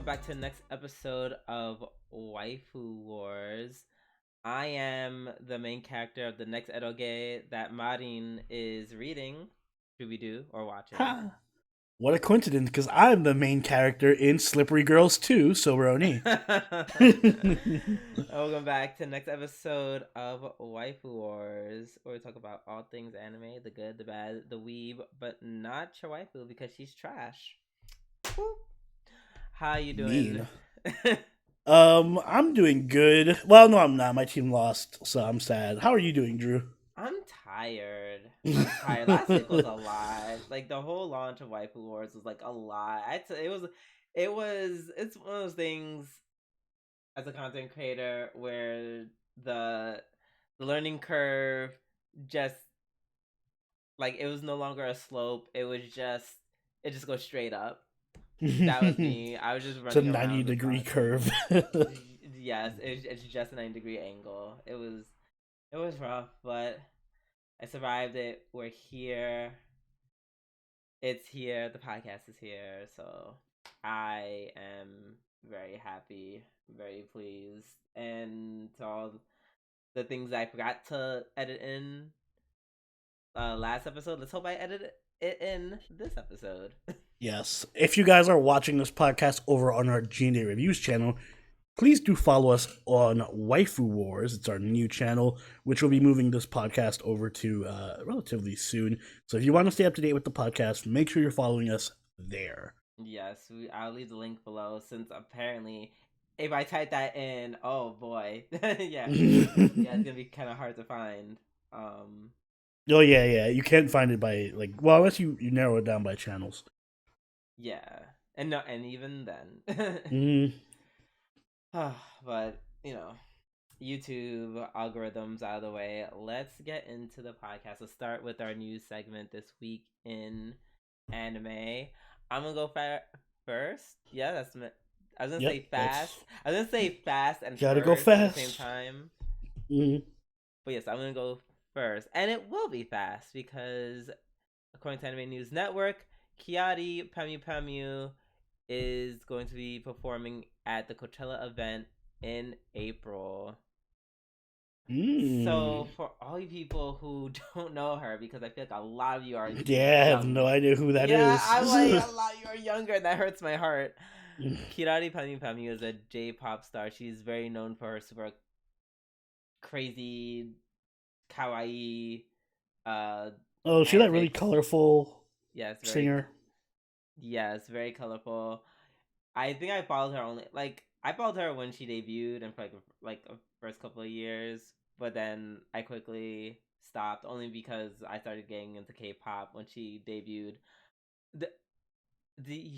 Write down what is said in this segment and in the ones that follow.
Back to the next episode of Waifu Wars. I am the main character of the next eroge that Marin is reading, do or watching. Ha! What a coincidence, because I'm the main character in Slippery Girls 2, Soberoni. Welcome back to the next episode of Waifu Wars, where we talk about all things anime, the good, the bad, the weeb, but not your waifu because she's trash. Woo. How you doing? I'm doing good. Well, no, I'm not. My team lost, so I'm sad. How are you doing, Drew? I'm tired. Last week was a lot. Like the whole launch of Waifu Wars was like a lot. It's one of those things as a content creator where the learning curve just like it was no longer a slope. It just goes straight up. That was me. I was just running. It's a 90-degree curve. Yes, it's just a 90-degree angle. It was rough, but I survived it. We're here. It's here. The podcast is here. So I am very happy, very pleased. And to all the things I forgot to edit in last episode, let's hope I edit it in this episode. Yes. If you guys are watching this podcast over on our G&AREVIEWS channel, please do follow us on Waifu Wars. It's our new channel, which will be moving this podcast over to relatively soon. So if you want to stay up to date with the podcast, make sure you're following us there. Yes, I'll leave the link below, since apparently if I type that in, oh boy. yeah, it's going to be kind of hard to find. Oh, yeah. You can't find it by, unless you narrow it down by channels. Yeah, and even then. But, YouTube algorithms out of the way. Let's get into the podcast. Let's start with our news segment this week in anime. I'm going to go first. Yeah, I was going to say fast. I was going to say fast and gotta go fast at the same time. But yes, I'm going to go first. And it will be fast because, according to Anime News Network, Kiari Pemu is going to be performing at the Coachella event in April. So for all you people who don't know her, because I feel like a lot of you are I have no idea who that is. Yeah, I'm like, a lot of you are younger, and that hurts my heart. Kirari Pemu is a J-pop star. She's very known for her super crazy, kawaii. She's that really colorful. Yes, singer. Yes, very colorful. I think I followed her I followed her when she debuted and for like the first couple of years, but then I quickly stopped only because I started getting into K-pop when she debuted.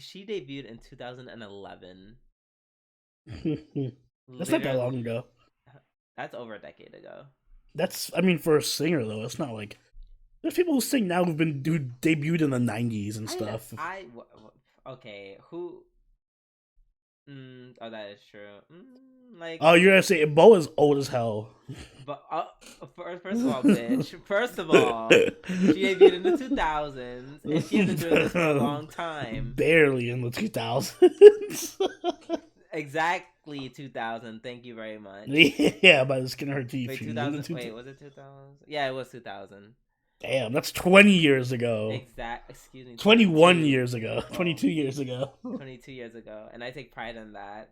She debuted in 2011. That's not that long ago. That's over a decade ago. For a singer though, it's not like there's people who sing now who debuted in the 90s and stuff. Okay, who? That is true. You're gonna say Bo is old as hell. But first of all, bitch. First of all, she debuted in the 2000s, and she's been doing this for a long time. Barely in the 2000s. Exactly 2000. Thank you very much. Yeah, by the skin of her teeth. Wait, 2000. Wait, was it 2000? Yeah, it was 2000. Damn, that's 20 years ago. Excuse me. 21 years ago. 22 years ago. 22 years ago, and I take pride in that.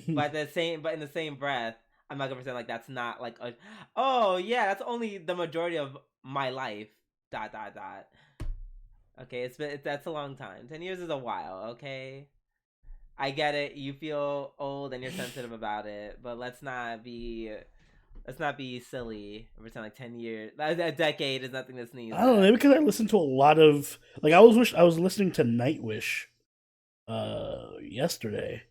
But in the same breath, I'm not gonna pretend like that's not like that's only the majority of my life. ... Okay, that's a long time. 10 years is a while. Okay, I get it. You feel old and you're sensitive about it, but let's not be silly and pretend like 10 years, a decade is nothing to sneeze at. I don't know, maybe because I listened to a lot of I was listening to Nightwish yesterday,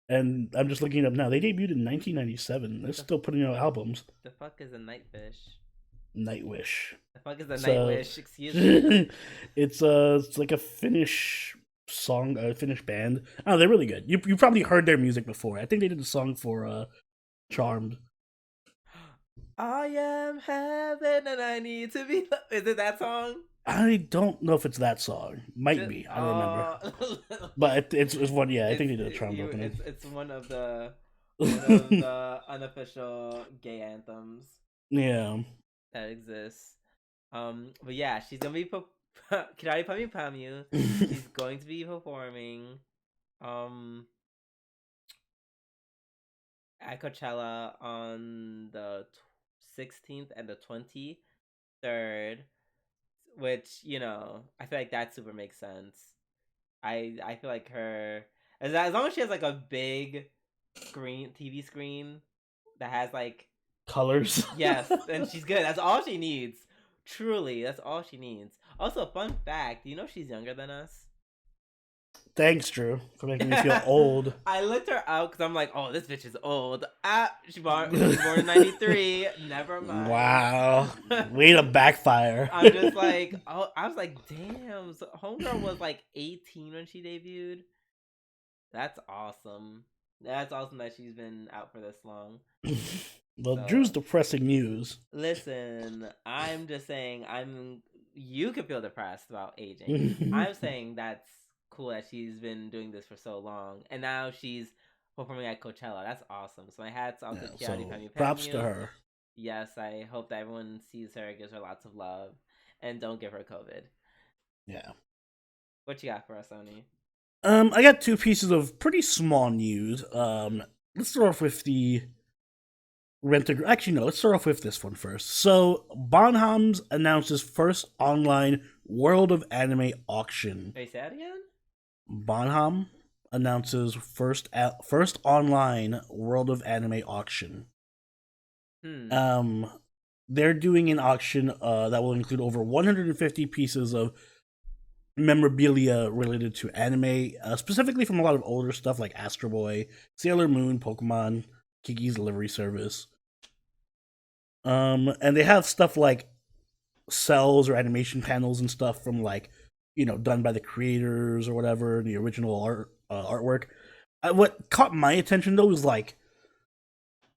and I'm just looking it up now. They debuted in 1997. They're still putting out albums. The fuck is a Nightwish? Nightwish. The fuck is a Nightwish? Excuse me. It's like a Finnish song, Finnish band. Oh, they're really good. You probably heard their music before. I think they did a song for Charmed. I am heaven and I need to be. Is it that song? I don't know if it's that song. Might Just, be. I don't remember. oh, But it's one. Yeah, I think they did a it's Charmed opening. it's one of the unofficial gay anthems Yeah. that exists. But yeah, she's gonna be Kirari Pami Pamu. She's going to be performing at Coachella on the 16th and the 23rd, which, you know, I feel like that super makes sense. I feel like her, as long as she has like a big TV screen that has like Colors. yes, and she's good. That's all she needs. Truly, that's all she needs. Also, fun fact, you know she's younger than us? Thanks, Drew, for making me feel old. I looked her up because I'm like, oh, this bitch is old. She was born in 93. Never mind. Wow. Way to backfire. I'm just like, oh, I was like, damn. So Homegirl was like 18 when she debuted. That's awesome. That's awesome that she's been out for this long. Well, so, Drew's depressing news. Listen, I'm just saying, you could feel depressed about aging. I'm saying that's cool that she's been doing this for so long, and now she's performing at Coachella. That's awesome. So my hat's off to Kiari Pami. Props to her. Yes, I hope that everyone sees her, gives her lots of love, and don't give her COVID. Yeah. What you got for us, Oni? I got two pieces of pretty small news. Let's start off with the Actually, no, let's start off with this one first. So, Bonhams announces first online World of Anime auction. Wait, say that again? Bonham announces first online World of Anime auction. They're doing an auction that will include over 150 pieces of memorabilia related to anime, specifically from a lot of older stuff like Astro Boy, Sailor Moon, Pokemon, Kiki's Delivery Service. And they have stuff like cells or animation panels and stuff from like, you know, done by the creators or whatever, the original artwork. What caught my attention though was like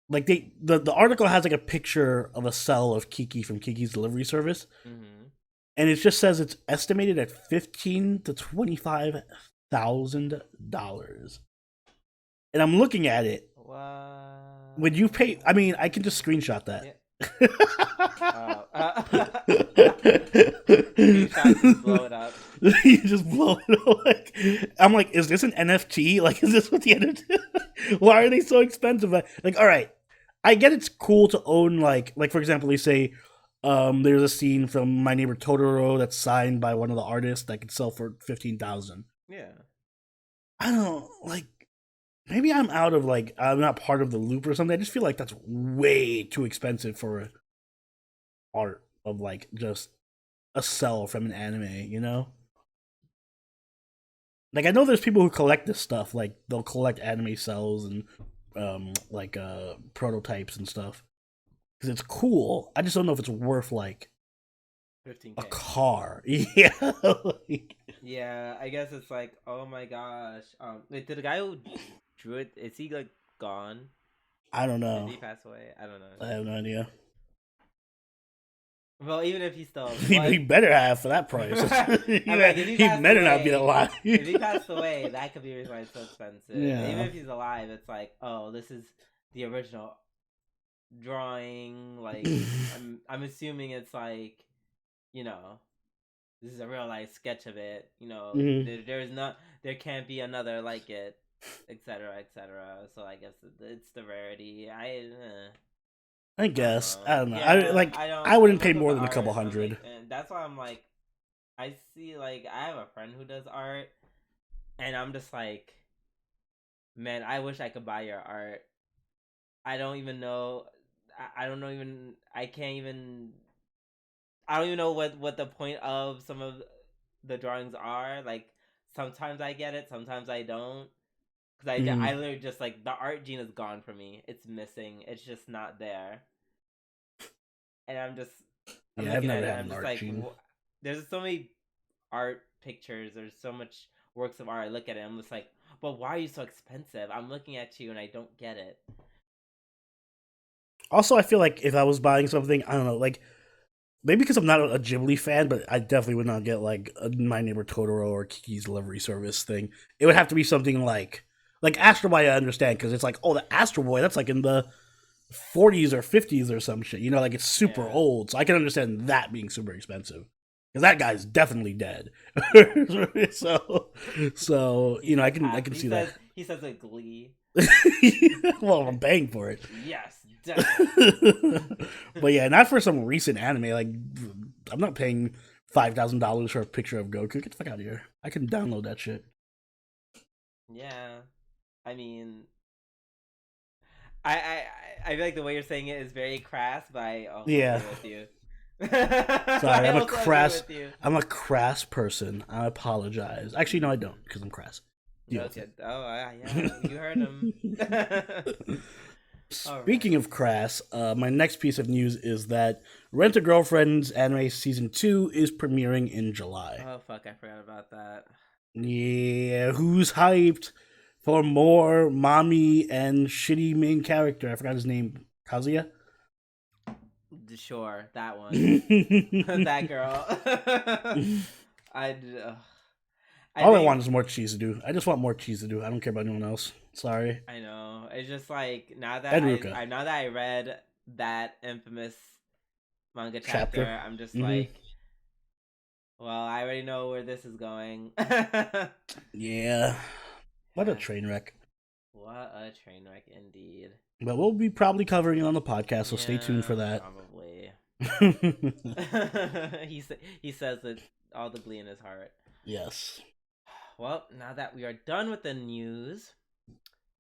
the article has like a picture of a cell of Kiki from Kiki's Delivery Service, and it just says it's estimated at $15,000 to $25,000. And I'm looking at it. What? Would you pay? I mean, I can just screenshot that. Yeah. Just blow it up. You just blow it up. Like, I'm like, is this an NFT? Like, is this what the NFT? Why are they so expensive? Like, all right, I get it's cool to own like for example, they say there's a scene from My Neighbor Totoro that's signed by one of the artists that could sell for $15,000. Yeah, I don't like. Maybe I'm out of like I'm not part of the loop or something. I just feel like that's way too expensive for art of like just a cell from an anime, you know? Like I know there's people who collect this stuff, like they'll collect anime cells and prototypes and stuff because it's cool. I just don't know if it's worth like 15K. A car. Yeah. Yeah, I guess it's like, oh my gosh. Wait, did the guy who drew it, is he like gone? I don't know. Did he pass away? I don't know. I have no idea. Well, even if he's still, he better have for that price. He better not be alive. If he passed away, that could be the reason why it's so expensive. Yeah. Even if he's alive, it's like, oh, this is the original drawing. Like, I'm assuming it's like, you know, this is a real life sketch of it. You know, there can't be another like it, etc., etc. So I guess it's the rarity. I guess. I don't know. Yeah, I wouldn't pay more than a couple hundred. And that's why I'm like, I see, like, I have a friend who does art, and I'm just like, man, I wish I could buy your art. I don't even know. I don't even know what the point of some of the drawings are. Like, sometimes I get it, sometimes I don't. Because I literally just, like, the art gene is gone for me. It's missing. It's just not there. And I'm looking at it, and I'm just like, there's so many art pictures. There's so much works of art. I look at it, I'm just like, but why are you so expensive? I'm looking at you and I don't get it. Also, I feel like if I was buying something, I don't know, like maybe because I'm not a Ghibli fan, but I definitely would not get like a My Neighbor Totoro or Kiki's Delivery Service thing. It would have to be something like Astro Boy. I understand because it's like, oh, the Astro Boy, that's like in the 40s or 50s or some shit. You know, like it's super old, so I can understand that being super expensive because that guy's definitely dead. so you know, I can see that. He says a Glee. Well, I'm paying for it. Yes. But yeah, not for some recent anime. Like, I'm not paying $5,000 for a picture of Goku. Get the fuck out of here. I can download that shit. Yeah, I mean, I feel like the way you're saying it is very crass, but I also agree with you. Sorry, I'm a crass person. I apologize. Actually, no, I don't, because I'm crass. Okay. Oh, yeah, you heard him. Speaking of crass, my next piece of news is that Rent-A-Girlfriend's anime season 2 is premiering in July. Oh fuck, I forgot about that. Yeah, who's hyped for more mommy and shitty main character? I forgot his name. Kazuya? Sure, that one. That girl. All I want is more Chizuru. I just want more Chizuru. I don't care about anyone else. Sorry. I know. It's just like now that I read that infamous manga chapter. I'm just like, well, I already know where this is going. Yeah. What a train wreck. What a train wreck indeed. But we'll be probably covering it on the podcast, so stay tuned for that. Probably. He says that all the glee in his heart. Yes. Well, now that we are done with the news,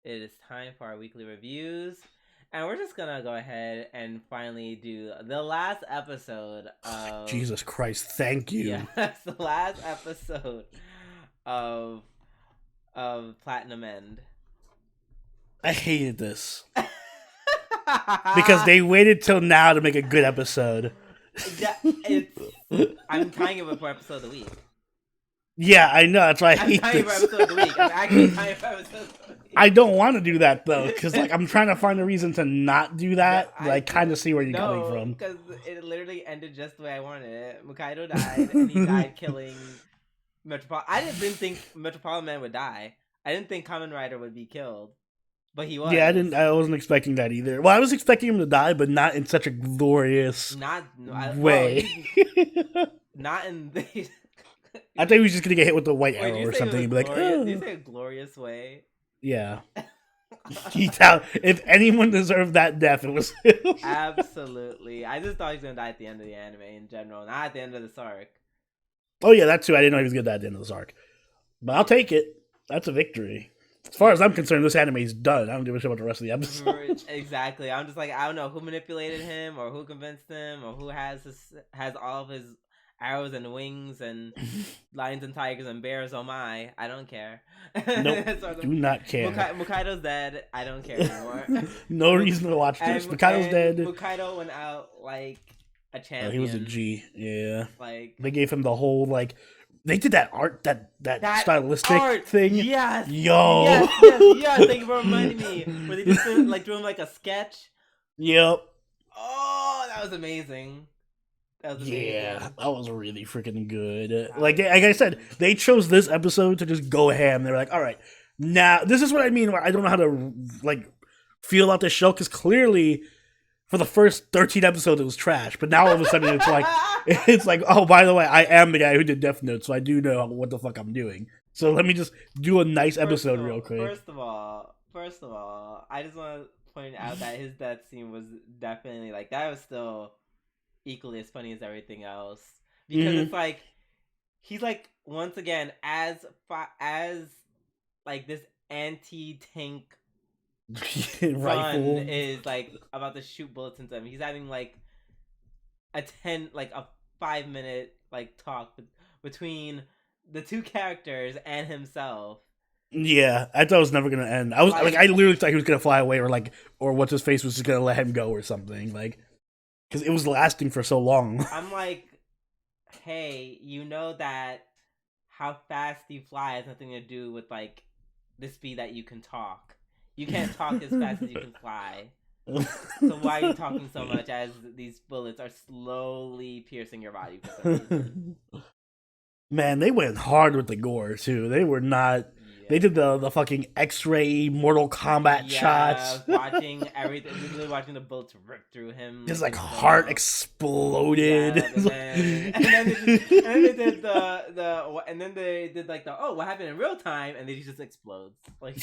it is time for our weekly reviews. And we're just gonna go ahead and finally do the last episode of... Jesus Christ, thank you. Yes, the last episode of Platinum End. I hated this. Because they waited till now to make a good episode. I'm tying it before episode of the week. Yeah, I know. That's why I hate this. I'm tying for episode of the week. I'm actually tying for episode of the week. I don't want to do that, though, because like, I'm trying to find a reason to not do that, but I kind of see where you're coming from. Because it literally ended just the way I wanted it. Mukaido died, and he died killing Metropolitan. I didn't think Metropolitan Man would die. I didn't think Kamen Rider would be killed. But he was. Yeah, I wasn't expecting that either. Well, I was expecting him to die, but not in such a glorious way. Not in the... I thought he was just gonna get hit with the white arrow or something and be like, did you say a glorious way? Yeah. If anyone deserved that death, it was him. Absolutely. I just thought he was gonna die at the end of the anime in general, not at the end of this arc. Oh yeah, that too. I didn't know he was gonna die at the end of this arc. But I'll take it. That's a victory. As far as I'm concerned, this anime is done. I don't give a shit about the rest of the episode. Exactly. I'm just like, I don't know who manipulated him or who convinced him or who has all of his arrows and wings and lions and tigers and bears. Oh my, I don't care. Nope, do not care. Mukaido's dead. I don't care anymore. No reason to watch this. Mukaido's dead. Mukaido went out like a champion. He was a G. Yeah. Like they gave him the whole like. They did that art, that stylistic thing. Yes. Yo. Yes. Thank you for reminding me. Where they just drew him like a sketch. Yep. Oh, that was amazing. Yeah, that was really freaking good. Like I said, they chose this episode to just go ham. They were like, all right, now this is what I mean. Where I don't know how to like feel about this show because clearly, for the first 13 episodes, it was trash. But now all of a sudden, it's like, oh, by the way, I am the guy who did Death Note, so I do know what the fuck I'm doing. So let me just do a nice episode real quick. First of all, I just want to point out that his death scene was definitely like that was still equally as funny as everything else because it's like he's like once again as like this anti-tank rifle is like about to shoot bullets into him. He's having like a 5-minute like talk between the two characters and himself. Yeah, I thought it was never gonna end. I literally thought he was gonna fly away or what's his face was just gonna let him go or something like. Because it was lasting for so long. I'm like, hey, you know that how fast you fly has nothing to do with like the speed that you can talk. You can't talk as fast as you can fly. So why are you talking so much as these bullets are slowly piercing your body for some reason? Man, they went hard with the gore too. They were not. Yeah. They did the fucking X-ray Mortal Kombat shots. Watching everything, literally watching the bullets rip through him. Just like heart exploded. Yeah, and then they did and then they did like the what happened in real time, and then he just explodes. Like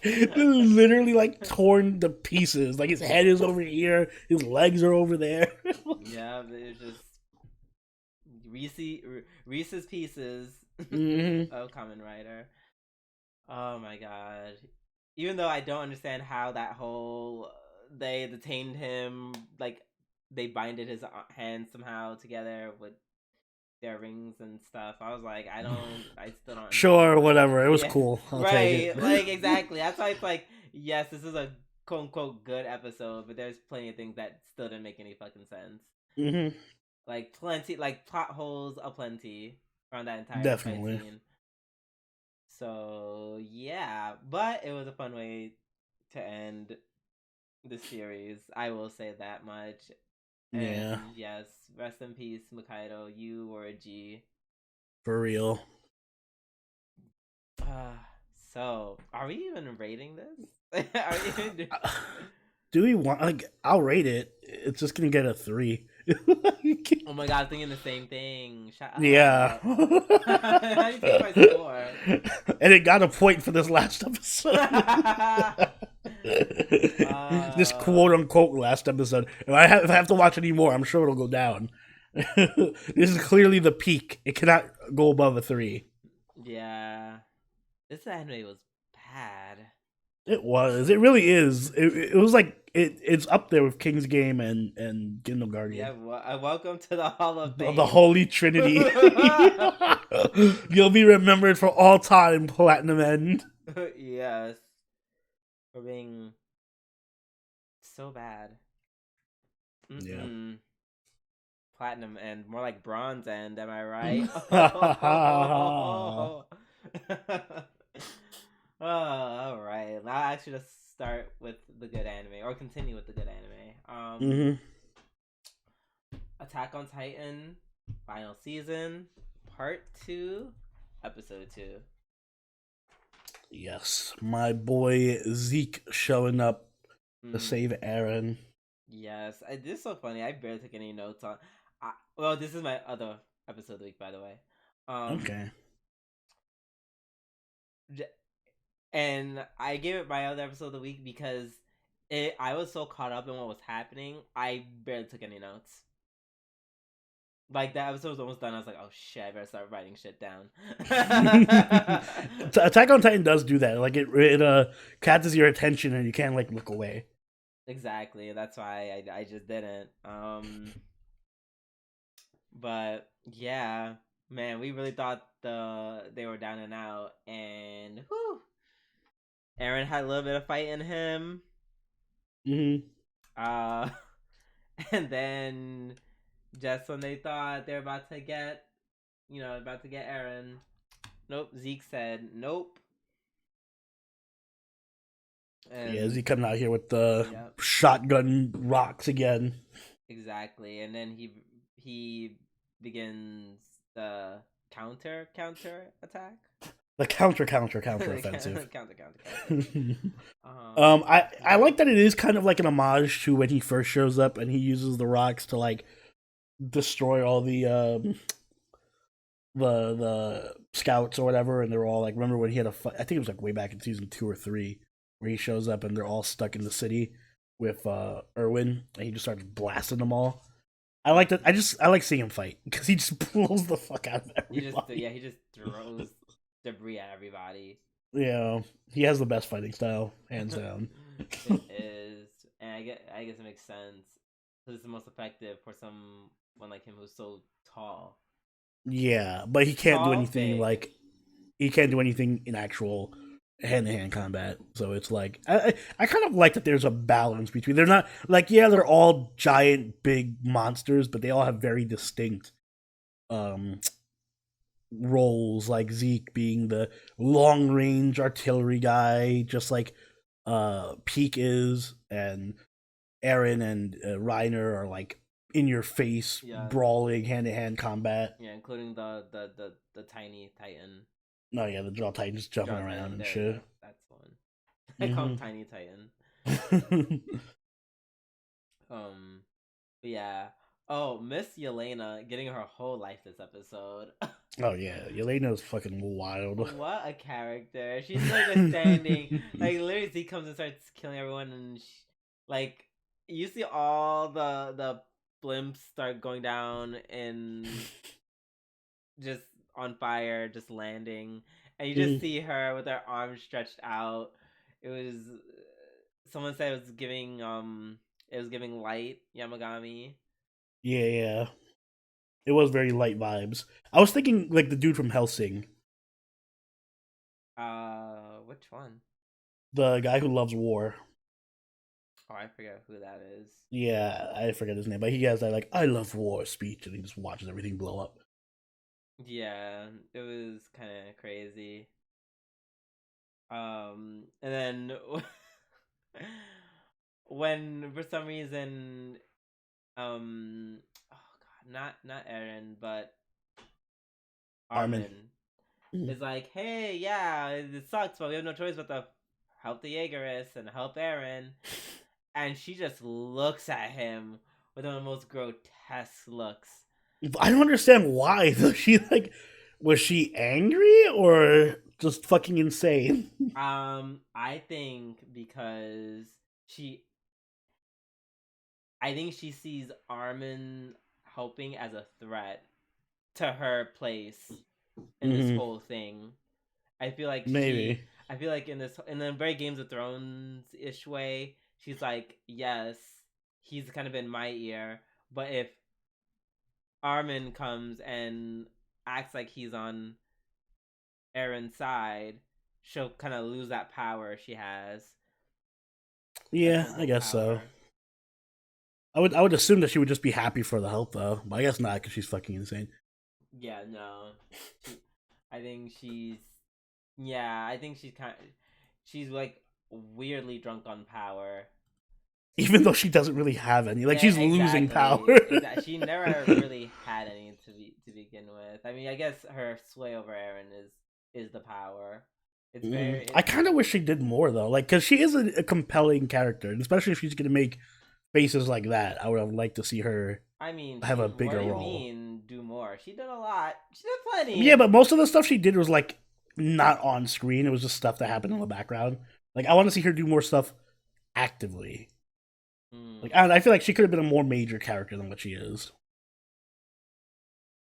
literally like torn to pieces. Like his head is over here, his legs are over there. Yeah, it's just Reese's Pieces of Kamen Rider. Oh my god. Even though I don't understand how that whole they detained him, like they binded his hands somehow together with their rings and stuff. I was like, I still don't. Sure, whatever. It was cool. I'll right, take it. Like exactly. That's why it's like, yes, this is a quote unquote good episode, but there's plenty of things that still didn't make any fucking sense. Mm-hmm. Like plenty, like plot holes aplenty around that entire Definitely. fight scene. So yeah, but it was a fun way to end the series. I will say that much. And yeah. Yes, rest in peace, Mikaido. You were a G. For real. So, are we even rating this? Are we even do we want? Like, I'll rate it. It's just gonna get a 3. Oh my god, I'm thinking the same thing. Shut up. Yeah. How do you think my score? And it got a point for this last episode. This quote unquote last episode. If I have to watch any more, I'm sure it'll go down. This is clearly the peak. It cannot go above a 3. Yeah. This anime was bad. It was. It really is. It was like it's up there with King's Game and Kingdom Guardian. Yeah, welcome to the Hall of Fame. The Holy Trinity. You'll be remembered for all time, Platinum End. Yes. For being so bad. Yeah. Platinum End. More like Bronze End, am I right? Oh, alright. Now I actually just start with the good anime, or continue with the good anime. Attack on Titan, final season, part 2, episode 2. Yes, my boy Zeke showing up to save Eren. Yes, this is so funny. I barely took any notes on. Well, this is my other episode of the week, by the way. Okay. And I gave it my other episode of the week because I was so caught up in what was happening, I barely took any notes. Like, that episode was almost done, I was like, oh shit, I better start writing shit down. Attack on Titan does do that. Like, it catches your attention and you can't, like, look away. Exactly, that's why I just didn't. But, yeah, man, we really thought they were down and out, and whew, Eren had a little bit of fight in him. And then just when they thought they were about to get Eren, nope, Zeke said nope. And yeah, Zeke coming out here with the shotgun rocks again. Exactly, and then he begins the counter attack. The counter offensive. counter. I like that it is kind of like an homage to when he first shows up and he uses the rocks to like destroy all the scouts or whatever, and they're all like, remember when he had a fight? I think it was like way back in season 2 or 3 where he shows up and they're all stuck in the city with Erwin and he just starts blasting them all. I like that. I like seeing him fight because he just blows the fuck out of everybody. He just throws debris at everybody. Yeah, he has the best fighting style, hands down. It is, and I guess it makes sense because it's the most effective for someone like him who's so tall. Yeah, but he can't do anything he can't do anything in actual hand-to-hand combat. So it's like I kind of like that there's a balance between, they're not like, yeah, they're all giant big monsters, but they all have very distinct roles, like Zeke being the long range artillery guy, just like Peak is, and Eren and Reiner are like in your face, brawling, hand to hand combat. Yeah, including the tiny Titan. No, yeah, the Jaw Titan just jumping around and shit. That's one. I call him Tiny Titan. But yeah. Oh, Miss Yelena getting her whole life this episode. Oh yeah, Yelena's fucking wild. What a character! She's like just standing, like literally, he comes and starts killing everyone, and like you see all the blimps start going down and just on fire, just landing, and you just see her with her arms stretched out. It was someone said it was giving light Yamagami. Yeah. It was very light vibes. I was thinking like the dude from Hellsing. Which one? The guy who loves war. Oh, I forget who that is. Yeah, I forget his name, but he has that like "I love war" speech, and he just watches everything blow up. Yeah, it was kind of crazy. And then when for some reason, oh god, not Eren, but Armin is like, hey, yeah, it sucks, but we have no choice but to help the Jaegerists and help Eren. And she just looks at him with one of the most grotesque looks. I don't understand why. She like, was she angry or just fucking insane? I think because I think she sees Armin helping as a threat to her place in this whole thing. I feel like maybe. I feel like in the very Games of Thrones ish way, she's like, yes, he's kind of in my ear, but if Armin comes and acts like he's on Eren's side, she'll kind of lose that power she has. Yeah, I guess so. I would assume that she would just be happy for the help though, but I guess not because she's fucking insane. Yeah, no. I think she's she's like weirdly drunk on power. Even though she doesn't really have any, like she's losing power. She never really had any to begin with. I mean, I guess her sway over Eren is the power. It's very. I kind of wish she did more though, like because she is a compelling character, and especially if she's gonna make faces like that, I would have liked to see her. I mean, have a bigger role. What do you mean do more? She did a lot. She did plenty. Yeah, but most of the stuff she did was like not on screen. It was just stuff that happened in the background. Like I want to see her do more stuff actively. Like I feel like she could have been a more major character than what she is.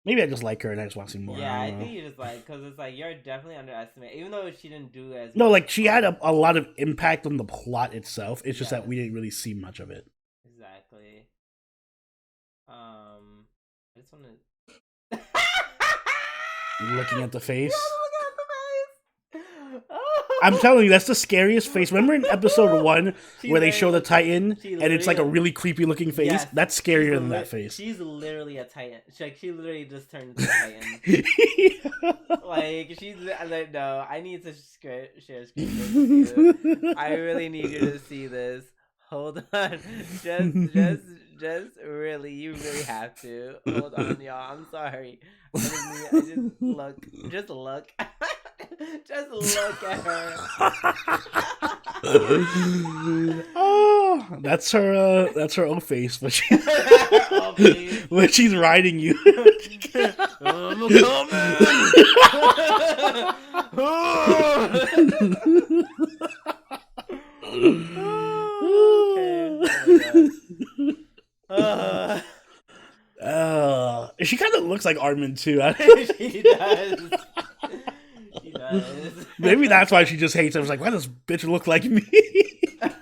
Maybe I just like her and I just want to see more. Yeah, I think you just like because it's like you're definitely underestimating. Even though she didn't do as no, like she had a lot of impact on the plot itself. It's just that we didn't really see much of it. Exactly. I just want to. Looking at the face. I'm telling you, that's the scariest face. Remember in episode 1 where they show the Titan and it's like a really creepy looking face? Yes, that's scarier than that face. She's literally a Titan. She literally just turned into a Titan. Like, she's like, no, I need to share screen with you. I really need you to see this. Hold on. Just really, you really have to. Hold on, y'all. I'm sorry. I just look. Just look. Just look at her. Oh, that's her own face, but when she's riding you. I'm a coming. She kind of looks like Armin too. She does. She does. Maybe that's why she just hates him. She's like, why does this bitch look like me?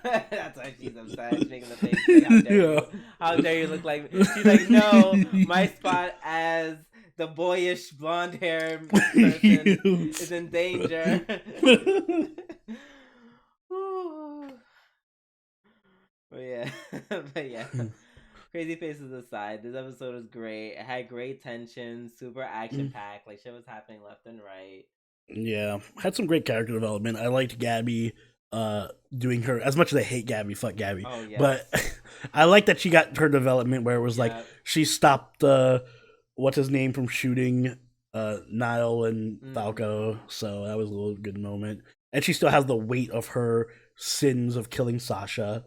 That's why she's upset. She's making the face. Like, how dare you look like me? She's like, no, my spot as the boyish blonde hair person is in danger. But yeah. crazy faces aside, this episode was great. It had great tension, super action packed. Like shit was happening left and right. Yeah, had some great character development. I liked Gabi doing her, as much as I hate Gabi, fuck Gabi. Oh yes. But I like that she got her development where it was like she stopped what's his name from shooting Niall and Falco, so that was a little good moment. And she still has the weight of her sins of killing Sasha.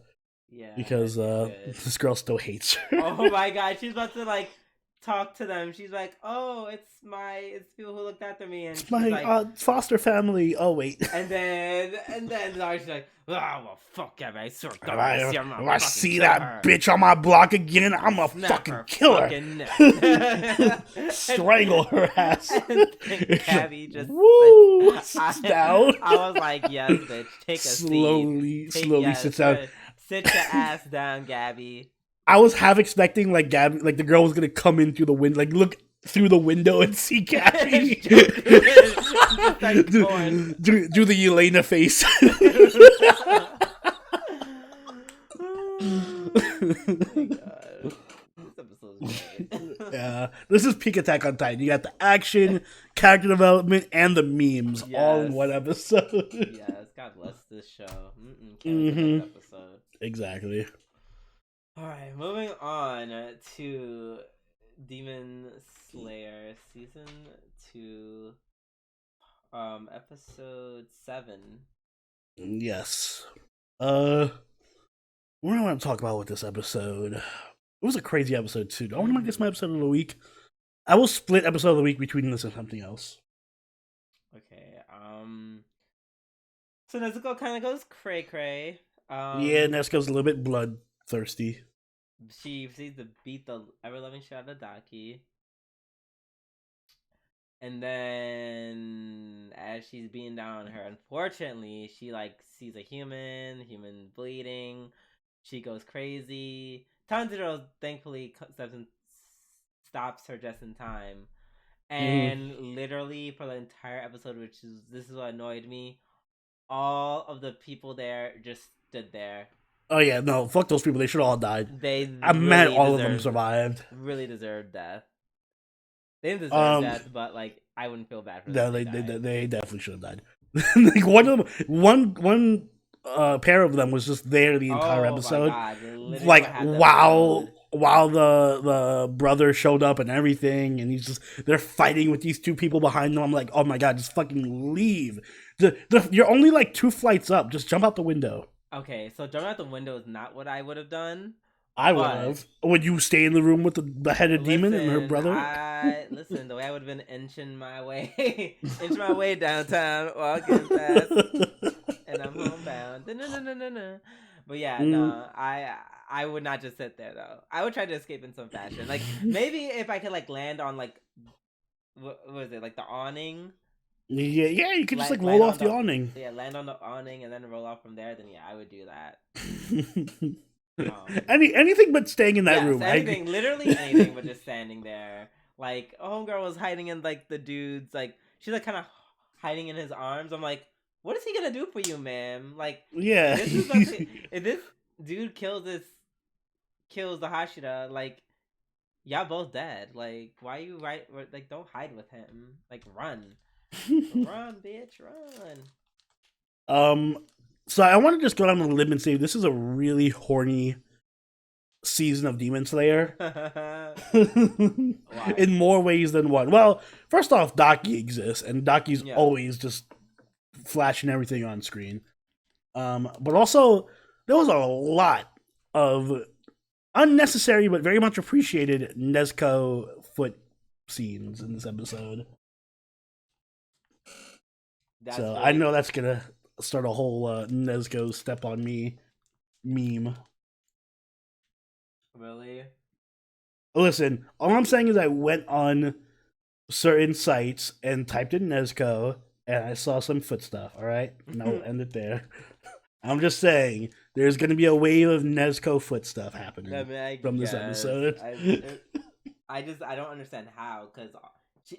Yeah. Because this girl still hates her. Oh my god, she's about to like talk to them. She's like, "Oh, it's people who looked after me," and it's my like, foster family. Oh wait. And then she's like, "Oh well, fuck Gabi. I swear to God, if I see that bitch on my block again, I'm gonna fucking kill her, strangle her ass." And Gabi just down. I was like, "Yes, bitch, take a seat." Slowly sits down. Sit your ass down, Gabi. I was half expecting like Gabi, like the girl was gonna come in through the window, like look through the window and see Gabi. do the Yelena face. Yeah, this is peak Attack on Titan. You got the action, character development, and the memes all in one episode. Yes, God bless this show. Can't wait for this episode. Exactly. Alright, moving on to Demon Slayer Season 2, Episode 7. Yes. What do I want to talk about with this episode? It was a crazy episode, too. I want to guess my episode of the week. I will split episode of the week between this and something else. Okay, so Nezuko kind of goes cray-cray. Yeah, Nezuko's a little bit bloodthirsty. She proceeds to beat the ever-loving shit out of Daki. And then, as she's beating down on her, unfortunately, she, like, sees a human bleeding. She goes crazy. Tanjiro, thankfully, stops her just in time. And literally, for the entire episode, this is what annoyed me, all of the people there just stood there. Oh yeah, no, fuck those people. They should all died. I'm really mad all of them survived. Really deserved death. They didn't deserve death, but like I wouldn't feel bad for them. No, they definitely should have died. Like one pair of them was just there the entire episode. Like while the brother showed up and everything, and they're fighting with these two people behind them. I'm like, oh my god, just fucking leave. You're only like 2 flights up. Just jump out the window. Okay, so jumping out the window is not what I would have done. I would have. Would you stay in the room with the headed demon and her brother? Listen, the way I would have been inching my way downtown, walking fast, and I'm homebound. But yeah, no, I would not just sit there though. I would try to escape in some fashion. Like maybe if I could like land on like what was it, like the awning. Yeah, you could just like roll off the awning. Yeah, land on the awning and then roll off from there. Then yeah, I would do that. Anything but staying in that room. Literally anything but just standing there. Like a homegirl was hiding in like the dude's like she's like kind of hiding in his arms. I'm like, what is he gonna do for you, ma'am? Like, yeah, if this dude kills the Hashira, like y'all both dead. Like, why you like don't hide with him. Like run. Run, bitch, run. So I want to just go down the limb and say this is a really horny season of Demon Slayer. In more ways than one. Well, first off, Daki exists, and Daki's always just flashing everything on screen. But also, there was a lot of unnecessary but very much appreciated Nezuko foot scenes in this episode. I know that's gonna start a whole Nezuko step on me meme. Really? Listen, all I'm saying is I went on certain sites and typed in Nezuko and I saw some foot stuff, alright? And I'll end it there. I'm just saying, there's gonna be a wave of Nezuko foot stuff happening from this episode. I don't understand how, because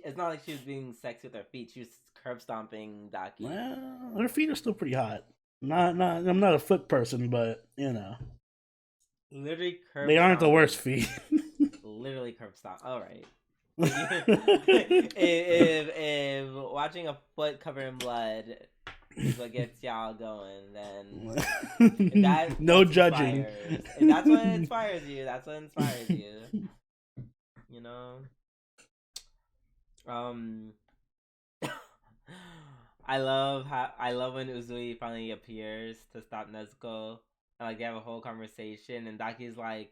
it's not like she was being sexy with her feet. She was curb stomping Daki. Well, her feet are still pretty hot. I'm not a foot person, but you know. literally curb They aren't the worst stomping. feet. Literally curb stomp. All right. If watching a foot covered in blood is what gets y'all going, then No that's judging. inspires. If that's what inspires you, that's what inspires you. You know. Um, I love when Uzui finally appears to stop Nezuko, and like they have a whole conversation, and Daki's like,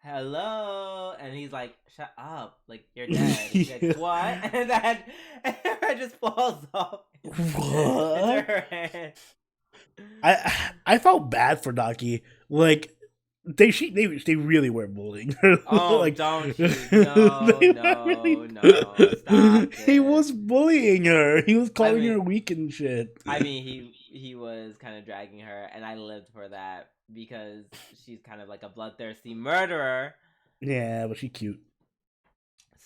"Hello," and he's like, "Shut up, like you're dead." And she's like, "What?" And then it just falls off into What? her hand. I felt bad for Daki. Like they really were bullying her. Oh, Like don't you? No, no, stop he it. was bullying her. He was I calling mean, her weak and shit. he was kind of dragging her, and I lived for that because she's kind of like a bloodthirsty murderer. Yeah, but she cute.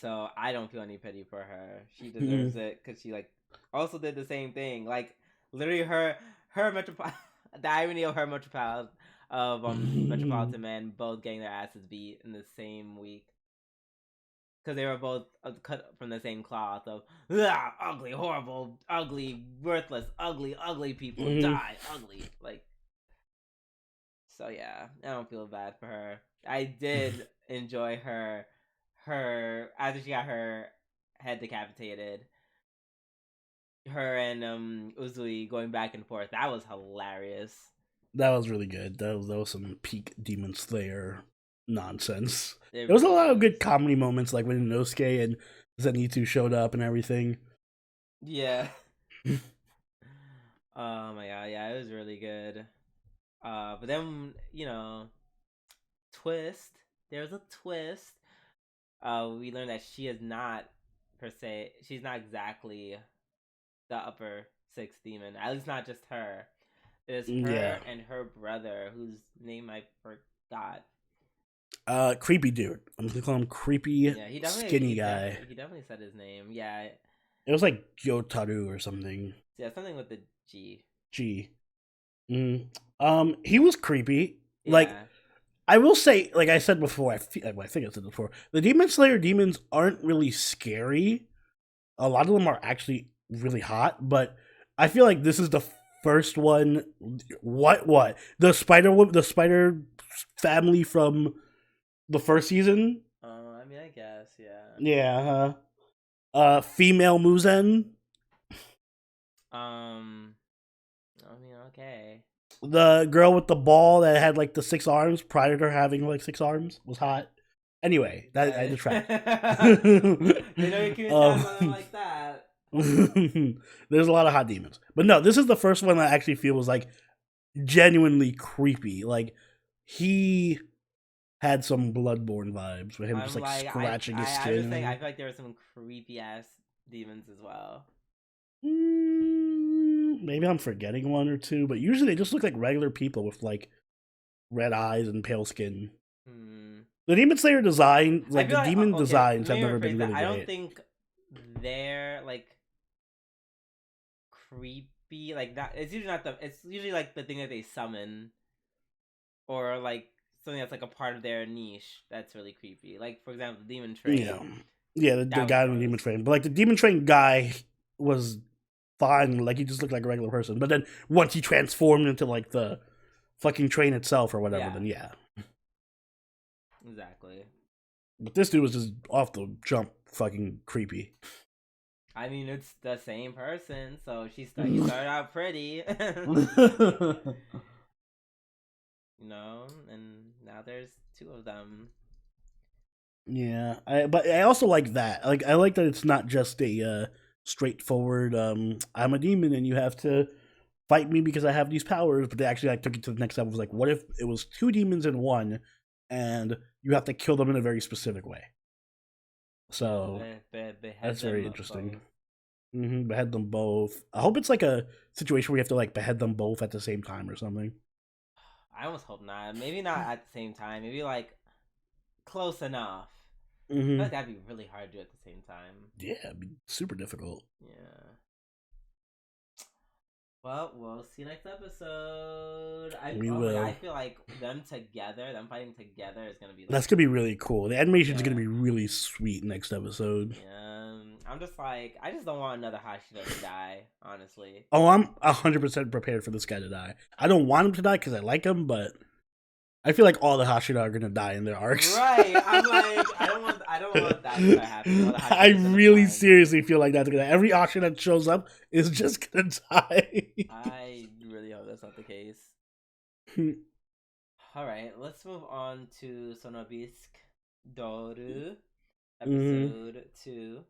So I don't feel any pity for her. She deserves it because she like also did the same thing. Like literally her the irony of her Metropolitan Men both getting their asses beat in the same week. Because they were both cut from the same cloth of ugly, horrible, ugly, worthless, ugly people die, ugly. Like, so yeah, I don't feel bad for her. I did enjoy her after she got her head decapitated. Her and Uzui going back and forth. That was hilarious. That was really good. That was some peak Demon Slayer nonsense. It There was a really lot of was. good comedy moments, like when Inosuke and Zenitsu showed up and everything. Yeah. Oh my god, yeah, it was really good. But then twist. There was a twist. We learned that she is not per se. She's not exactly the upper six demon. At least not just her. There's Yeah. her and her brother, whose name I forgot. Creepy dude. I'm just gonna call him creepy, Yeah, skinny guy. he definitely said his name. Yeah, It was like Jotaru or something. yeah, something with the G. G. He was creepy. Like Yeah. I will say, like I said before, I think I said this before. The Demon Slayer demons aren't really scary. A lot of them are actually really hot, but I feel like this is the first one. What the spider family from the first season? I mean, I guess, yeah. Yeah. Female Muzen. I mean, okay. The girl with the ball that had like the 6 arms prior to her having like 6 arms was hot. Anyway, that I distract. They know you can attack on them like that. There's a lot of hot demons, but no, this is the first one that I actually feel was like genuinely creepy. Like he had some Bloodborne vibes with him just like scratching his skin. I was saying, I feel like there were some creepy ass demons as well. Maybe I'm forgetting one or two, but usually they just look like regular people with like red eyes and pale skin. The Demon Slayer design, like the demon designs, have never been really great. I don't think they're like creepy like that. It's usually not the. It's usually like the thing that they summon, or like something that's like a part of their niche that's really creepy. Like for example, the Demon Train. Yeah, the guy in the Demon Train. But like the Demon Train guy was fine. Like he just looked like a regular person. But then once he transformed into like the fucking train itself or whatever, then yeah. Exactly. But this dude was just off the jump fucking creepy. I mean, it's the same person, so he started out pretty. You know, and now there's two of them. Yeah, but I also like that. Like I like that it's not just a straightforward I'm a demon and you have to fight me because I have these powers, but they actually like took it to the next level. It was like, what if it was two demons in one and you have to kill them in a very specific way? So that's very interesting. Behead them both. I hope it's like a situation where you have to like behead them both at the same time or something. I almost hope not. Maybe not at the same time. Maybe like close enough. I feel like that'd be really hard to do at the same time. Yeah, it'd be super difficult. Yeah. Well, we'll see you next episode. We oh my god, will. I feel like them fighting together is gonna be like, That's gonna be really cool. The animation's Yeah. gonna be really sweet next episode. yeah. I'm just like, I just don't want another Hashira to die, honestly. Oh, I'm 100% prepared for this guy to die. I don't want him to die because I like him, but I feel like all the Hashira are gonna die in their arcs. Right. I'm like, I don't want that to happen. All the Hashiras I gonna really die. seriously feel like that's gonna. Every Hashira that shows up is just gonna die. I really hope that's not the case. Alright, let's move on to Sono Bisque Doru, episode 2.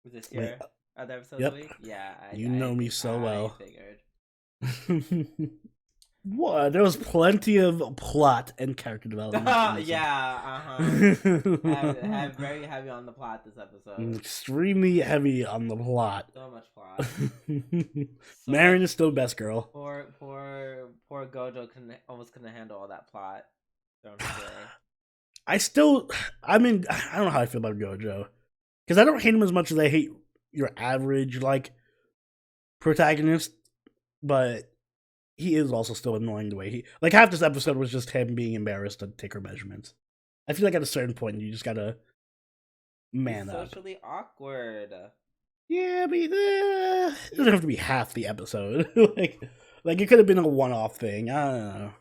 Was this your other episode of the week? Yeah. You know me so well. I figured. What? There was plenty of plot and character development. Yeah, have very heavy on the plot this episode. Extremely heavy on the plot. So much plot. Marin is still best girl. Poor Gojo almost couldn't handle all that plot. I don't know how I feel about Gojo. Because I don't hate him as much as I hate your average, like, protagonist. But he is also still annoying the way he... Like, half this episode was just him being embarrassed to take her measurements. I feel like at a certain point, you just gotta man up. Socially awkward. Yeah, but it doesn't have to be half the episode. like it could have been a one-off thing. I don't know.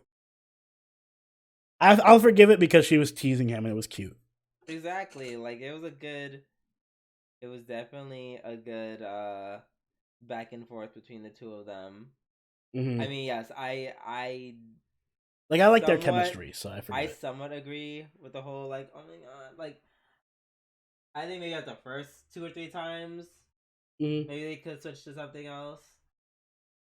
I'll forgive it because she was teasing him and it was cute. Exactly. Like, it was definitely a good back and forth between the two of them. Mm-hmm. I mean, yes, I like their chemistry, so I forget. I somewhat agree with the whole, like, oh my god, like, I think maybe at the first 2 or 3 times, maybe they could switch to something else.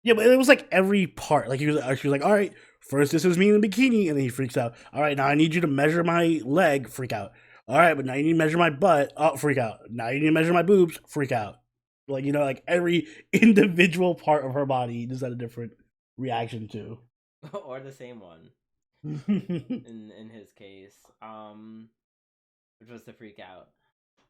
Yeah, but it was like every part. Like she was like, all right, first this is me in the bikini, and then he freaks out. All right, now I need you to measure my leg, freak out. All right, but now you need to measure my butt, oh, freak out. Now you need to measure my boobs, freak out. Like, like every individual part of her body just had a different reaction to. Or the same one. in his case. Which was to freak out.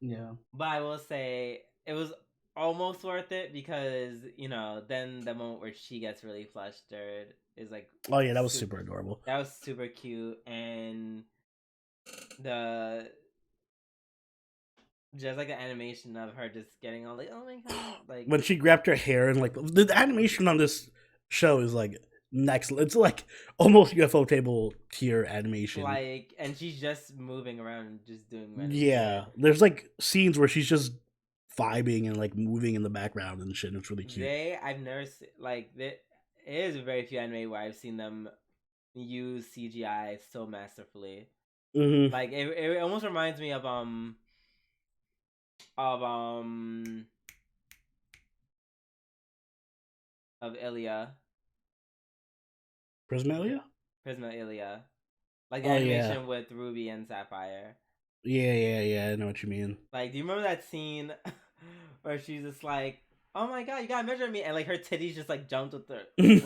Yeah. But I will say it was almost worth it because, then the moment where she gets really flustered is like... Oh yeah, that was super adorable. That was super cute, and just like the animation of her just getting all like, oh my god, like when she grabbed her hair and like the animation on this show is like next. It's like almost UFO table tier animation. Like, and she's just moving around and just doing. Yeah, there's like scenes where she's just vibing and like moving in the background and shit. And it's really cute. I've never seen, like, it is very few anime where I've seen them use CGI so masterfully. Mm-hmm. Like it almost reminds me of Ilia. Prisma Ilia. Like the animation with Ruby and Sapphire. Yeah, I know what you mean. Like, do you remember that scene where she's just like, oh my god, you gotta measure me, and like her titties just like jumped with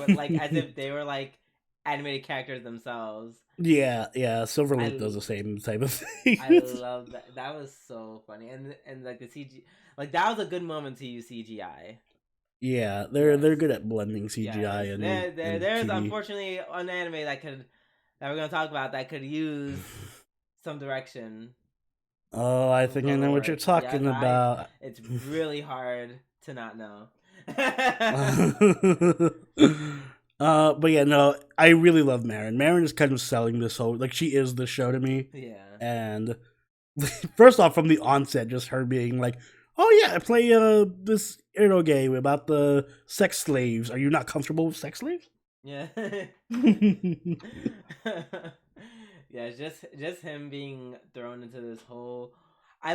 like as if they were like animated characters themselves. Yeah, Silverlink does the same type of thing. I love that. That was so funny, and like the CG, like that was a good moment to use CGI. Yeah, they're good at blending CGI and there's TV. Unfortunately an anime that we're gonna talk about that could use some direction. Oh, I think I know what you're talking about. It's really hard to not know. But yeah, no, I really love Marin. Marin is kind of selling this whole, like, she is the show to me. Yeah. And first off, from the onset, just her being like, oh yeah, I play this game about the sex slaves. Are you not comfortable with sex slaves? Yeah. Yeah, just him being thrown into this whole... I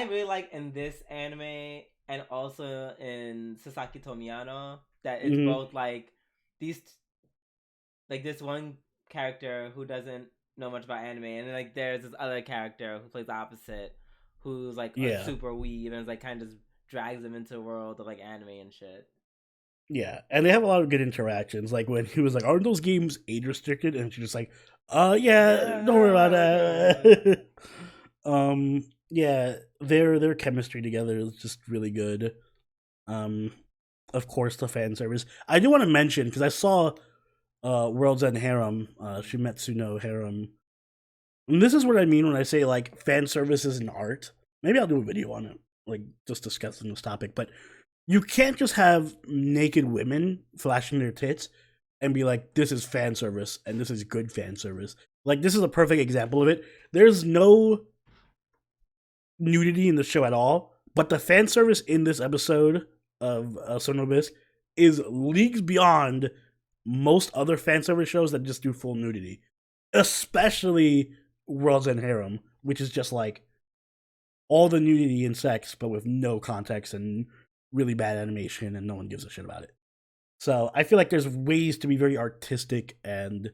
really like in this anime and also in Sasaki to Miyano that it's both like these, like this one character who doesn't know much about anime, and then like there's this other character who plays the opposite, who's like a super weeb and is like kind of just drags him into the world of like anime and shit. Yeah, and they have a lot of good interactions. Like when he was like, "Aren't those games age restricted?" and she's just like, yeah, don't worry about that." Yeah, their chemistry together is just really good. of course, the fan service. I do want to mention, because I saw World's End Harem, Shimetsu no Harem. And this is what I mean when I say, like, fan service is an art. Maybe I'll do a video on it, like, just discussing this topic. But you can't just have naked women flashing their tits and be like, this is fan service, and this is good fan service. Like, this is a perfect example of it. There's no nudity in the show at all, but the fan service in this episode of Sono Bisque is leagues beyond most other fan service shows that just do full nudity. Especially World's End Harem, which is just like all the nudity and sex, but with no context and really bad animation, and no one gives a shit about it. So I feel like there's ways to be very artistic and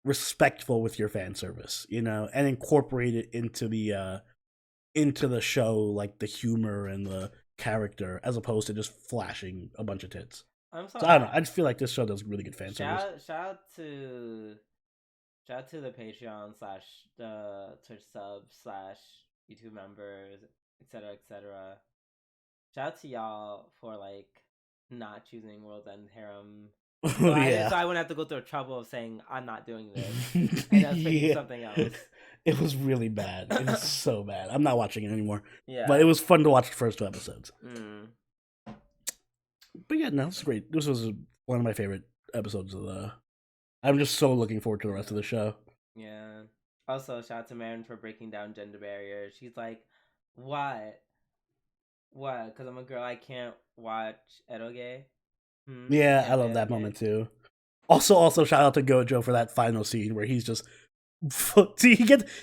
respectful with your fan service, you know, and incorporate it into the show, like the humor and the character, as opposed to just flashing a bunch of tits. I'm sorry. So I don't know. I just feel like this show does really good fan service. Shout out to the Patreon / the Twitch subs / YouTube members, etc. etc. Shout out to y'all for like not choosing World's End Harem. So I wouldn't have to go through the trouble of saying I'm not doing this and us picking something else. It was really bad. It was so bad. I'm not watching it anymore. Yeah, but it was fun to watch the first 2 episodes. Mm. But yeah, no, it's great. This was one of my favorite episodes of the. I'm just so looking forward to the rest of the show. Yeah. Also, shout out to Marin for breaking down gender barriers. She's like, "What? What? Because I'm a girl, I can't watch eroge." Yeah, I love that moment too. Also, shout out to Gojo for that final scene where he's just. See,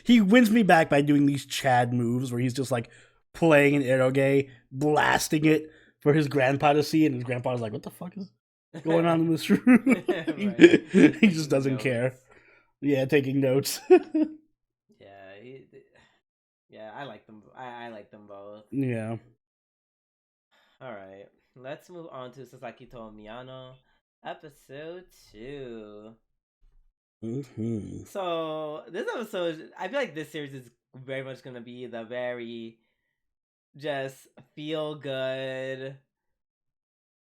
he wins me back by doing these Chad moves where he's just like playing an eroge, blasting it for his grandpa to see, and his grandpa's like, "What the fuck is going on in this room?" He just doesn't care. Yeah, taking notes. Yeah, I like them. I like them both. Yeah. All right, let's move on to Sasaki to Miyano, episode 2. Mm-hmm. So this episode, I feel like this series is very much gonna be the very just feel good.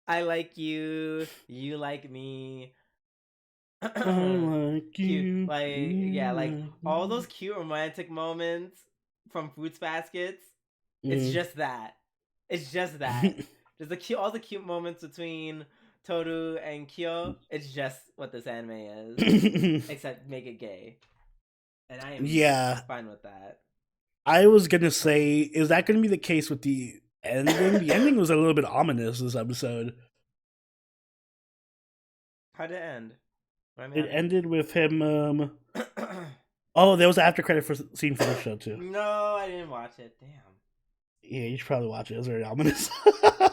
I like you, you like me. I like you. Like all those cute romantic moments from Fruits Baskets. It's just that. It's just that. Just all the cute moments between Toru and Kyo. It's just what this anime is, except make it gay, and I am fine with that. I was gonna say, is that gonna be the case with the ending? The ending was a little bit ominous this episode. How'd it end? It ended with him. Oh, there was an after credit scene for the show too. No, I didn't watch it. Damn. Yeah, you should probably watch it. It was very ominous.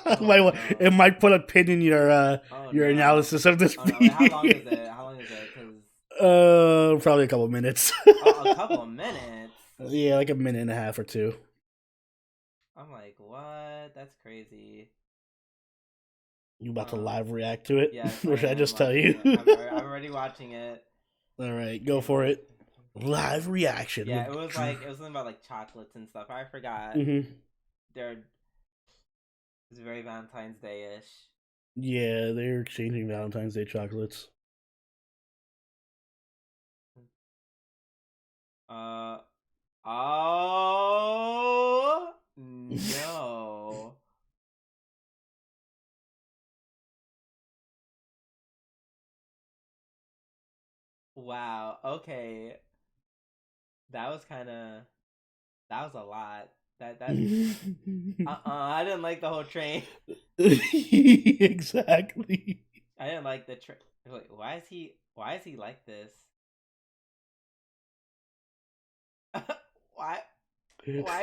It might put a pin in your analysis of this. How long is it? Probably a couple minutes. A couple of minutes. Yeah, like a minute and a half or 2. I'm like, what? That's crazy. You about to live react to it? Yeah. Or should I just tell you? I'm already watching it. All right, go for it. Live reaction. Yeah, it was something about like chocolates and stuff. I forgot. It's very Valentine's Day-ish. Yeah, they're exchanging Valentine's Day chocolates. Oh no. Wow. Okay. That was a lot. I didn't like the whole train. Exactly. I didn't like the train. Wait, why is he like this? Why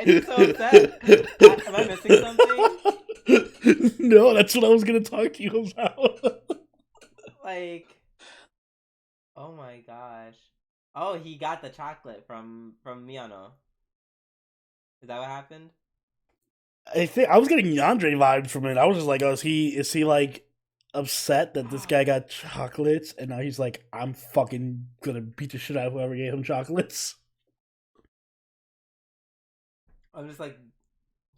is he so upset? Am I missing something? No, that's what I was gonna talk to you about. Like, oh my gosh. Oh, he got the chocolate from Miyano. Is that what happened? I think I was getting Yandere vibes from it. I was just like, oh, is he like upset that this guy got chocolates, and now he's like, I'm fucking gonna beat the shit out of whoever gave him chocolates. I'm just like,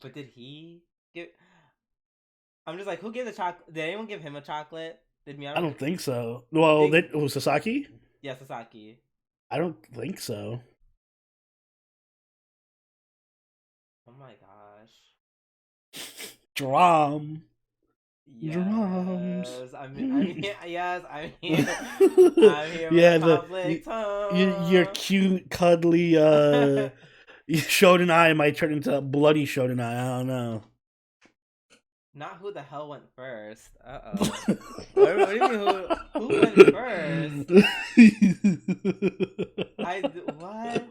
but did he get? I'm just like, who gave the chocolate? Did anyone give him a chocolate? Did Miyano? I don't think so. Well, Sasaki? Yeah, Sasaki. I don't think so. Oh my gosh. Drum. Yes, Drums. I'm here. Yes, I'm here. I'm here with conflict. Your cute, cuddly Shonen might turn into a bloody Shonen. I don't know. Not who the hell went first. Uh-oh. What do you mean who went first? What?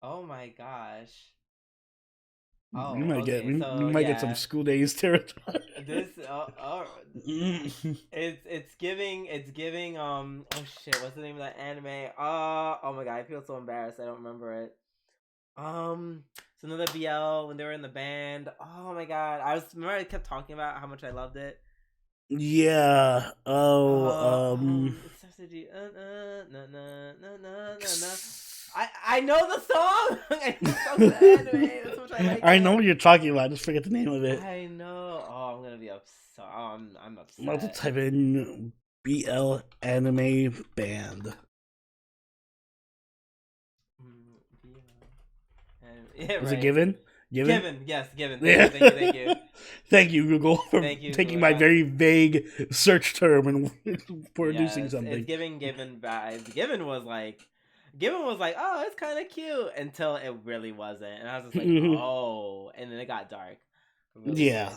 Oh my gosh. Oh, we might okay, get some school days territory. This it's giving oh shit, what's the name of that anime? Oh my god, I feel so embarrassed. I don't remember it. It's another BL when they were in the band. Oh my god, remember I kept talking about how much I loved it. Yeah. It starts to do I know the song. I know the song of the anime. That's what I like. I know what you're talking about. Just forget the name of it. I know. Oh, I'm gonna be upset. Oh, I'm upset. I'm about to type in BL anime band. Yeah, Was it Given? Given, yes, Given. Yeah. Thank you. Thank you, Google, for taking my very vague search term and producing something. It's giving Given vibes. Given was like, oh, it's kind of cute until it really wasn't, and I was just like, oh, and then it got dark. Really yeah,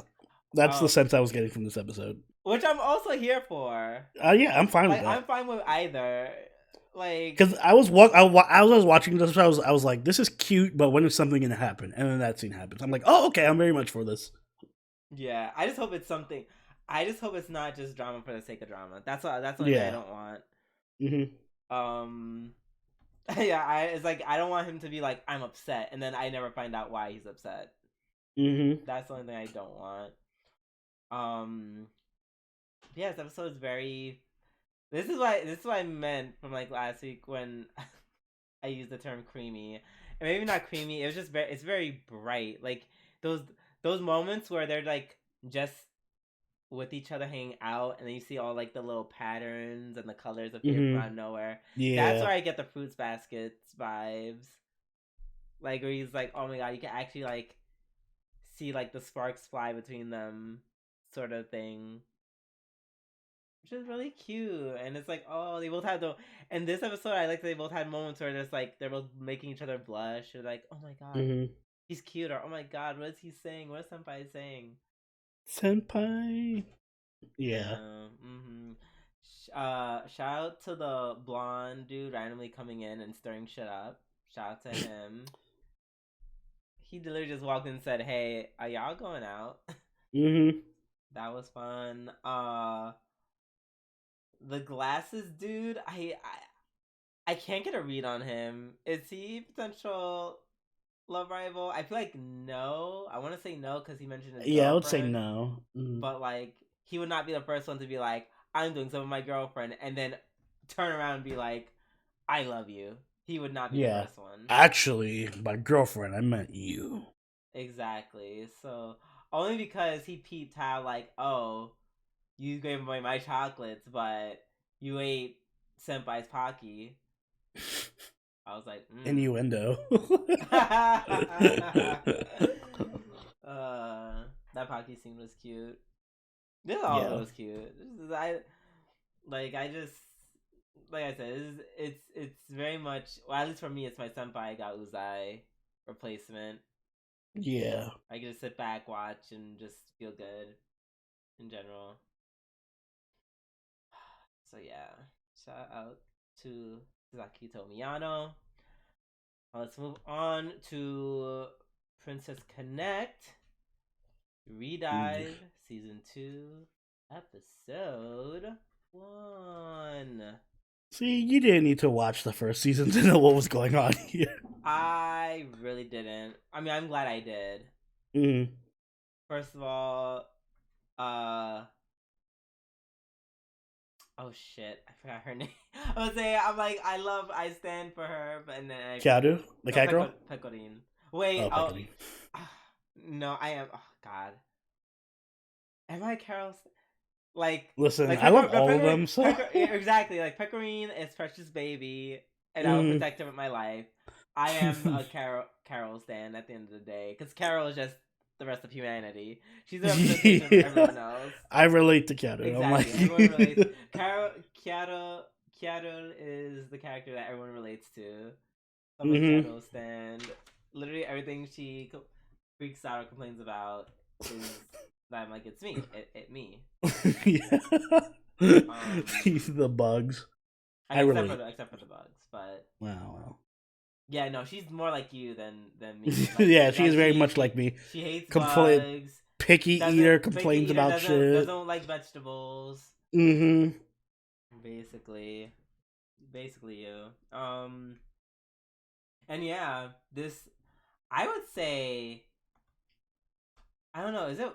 that's the sense I was getting from this episode. Which I'm also here for. Yeah, I'm fine with that. I'm fine with either. Like, because I was watching this, I was like, this is cute, but when is something gonna happen? And then that scene happens. I'm like, oh, okay, I'm very much for this. Yeah, I just hope it's something. I just hope it's not just drama for the sake of drama. That's what I don't want. Yeah, it's like I don't want him to be like, I'm upset, and then I never find out why he's upset. That's the only thing I don't want. Yeah, this episode is very. This is what I meant from like last week when I used the term creamy, and maybe not creamy. It was just it's very bright. Like those moments where they're like just with each other hanging out, and then you see all like the little patterns and the colors appear from out of nowhere. Yeah, that's where I get the fruits baskets vibes. Like where he's like, oh my god, you can actually like see like the sparks fly between them, sort of thing. Which is really cute, and it's like, oh, they both had in this episode, I like that they both had moments where there's like they're both making each other blush, or like, oh my god, he's cute, or oh my god, what is he saying? What is Senpai saying? Senpai, yeah. Shout out to the blonde dude randomly coming in and stirring shit up. Shout out to him. He literally just walked in and said, "Hey, are y'all going out?" That was fun. The glasses dude, I can't get a read on him. Is he potential love rival? I feel like no. I want to say no because he mentioned his girlfriend. I would say no. But like, he would not be the first one to be like, I'm doing something with my girlfriend, and then turn around and be like, I love you. He would not be the first one. Actually, my girlfriend, I meant you. Exactly. So only because he peeped how like, oh, you gave away my chocolates, but you ate Senpai's Pocky. I was like, innuendo. That Pocky scene was cute. This all was cute. Like I said, it's very much, well, at least for me, it's my Senpai got Uzai replacement. Yeah. I can just sit back, watch, and just feel good in general. So yeah, shout out to Sasaki to Miyano. Let's move on to Princess Connect Redive Season 2 Episode 1. See, you didn't need to watch the first season to know what was going on here. I really didn't. I mean, I'm glad I did. First of all, oh shit, I forgot her name. I was saying, I stand for her, but and then Chiaru? The cat girl? Pecorin. Wait, Pecorin. No, I am. Oh God. Am I Carol? Like, listen, like I love all of them. So exactly, like Pecorine is Precious Baby, and I will protect her with my life. I am a Carol stan at the end of the day, because Carol is just the rest of humanity. She's a representation of everyone else. I relate to Carol. Exactly, I'm like... everyone relates. Carol is the character that everyone relates to. I'm a Carol stan. Literally everything she freaks out or complains about is that I'm like, it's me, it me. Yeah. The bugs. Except for the bugs, but wow. Yeah, no, she's more like you than me. Like, yeah, she's very much like me. She hates bugs. Picky eater, complains about shit. Doesn't like vegetables. Basically you. And yeah, this, I would say, I don't know, is it?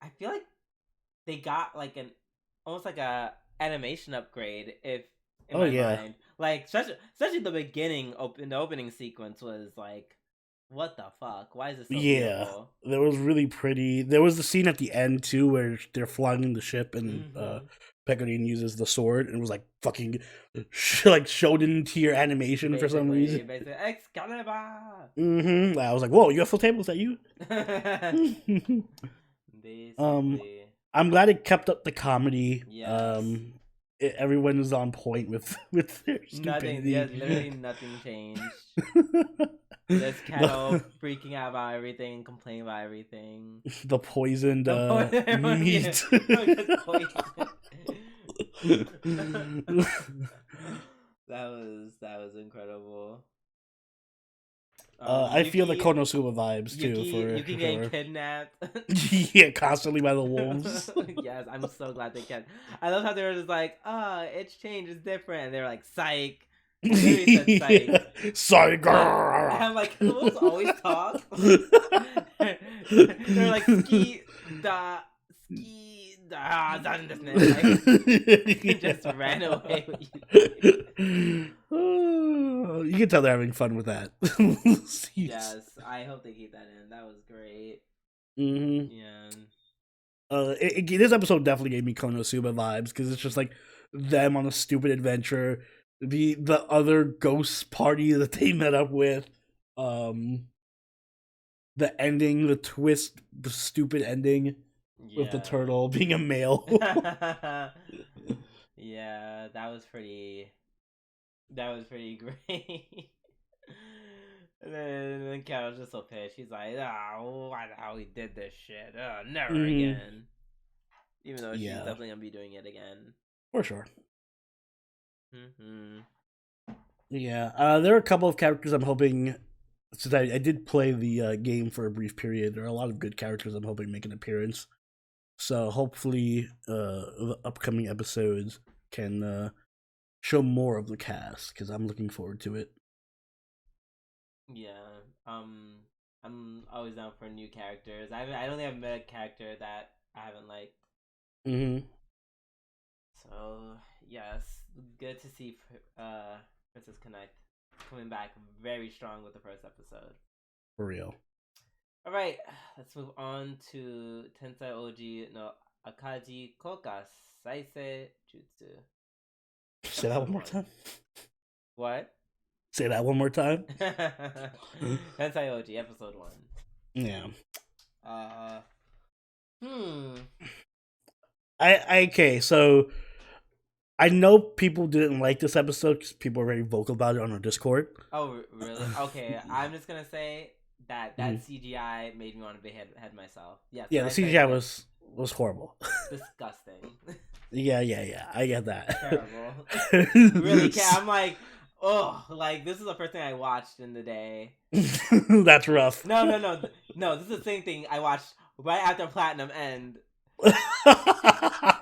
I feel like they got like almost like a animation upgrade. If in my mind, like especially the beginning, the opening sequence was like, what the fuck? Why is this so beautiful? That was really pretty. There was the scene at the end too where they're flying in the ship and Pecorine uses the sword and was like fucking like showed into your animation basically, for some reason. Excalibur. I was like, whoa, UFO table, is that you? Basically. I'm glad it kept up the comedy. Yes. Everyone was on point with their stupidity. Literally nothing changed. There's Carol freaking out about everything, complaining about everything. The poisoned meat. That was incredible. I feel the Konosuba vibes too. Yuki getting kidnapped. Yeah, constantly by the wolves. Yes, I'm so glad they kept. I love how they were just like, it's changed, it's different. And they're like, psych. Said, psych. Sorry, girl. And I'm like, can wolves always talk? They're like, ski da. Like, he just ran away with you. You can tell they're having fun with that. Yes, I hope they keep that in. That was great. Yeah. This episode definitely gave me Konosuba vibes because it's just like them on a stupid adventure. The other ghost party that they met up with. The ending, the twist, the stupid ending. Yeah. With the turtle being a male. Yeah, that was pretty great. And then Carol's just so pissed. She's like, why the hell we did this shit? Never again. Even though she's definitely gonna be doing it again. For sure. Yeah, there are a couple of characters I'm hoping, since I did play the game for a brief period, there are a lot of good characters I'm hoping make an appearance. So hopefully the upcoming episodes can show more of the cast, because I'm looking forward to it. Yeah, I'm always down for new characters. I don't think I've met a character that I haven't liked. So yes, good to see Princess Connect coming back very strong with the first episode. For real. All right, let's move on to Tensai Ouji no Akaji Koka Saisei Jutsu. Say that one more time. What? Say that one more time. Tensai Ouji, episode 1. Yeah. Okay, so I know people didn't like this episode because people were very vocal about it on our Discord. Oh, really? Okay, I'm just gonna say that CGI made me want to behead myself. Yes. Yeah, the CGI was horrible. Disgusting. Yeah, I get that. Terrible. Really, I'm like, like this is the first thing I watched in the day. That's rough. No. This is the same thing I watched right after Platinum End.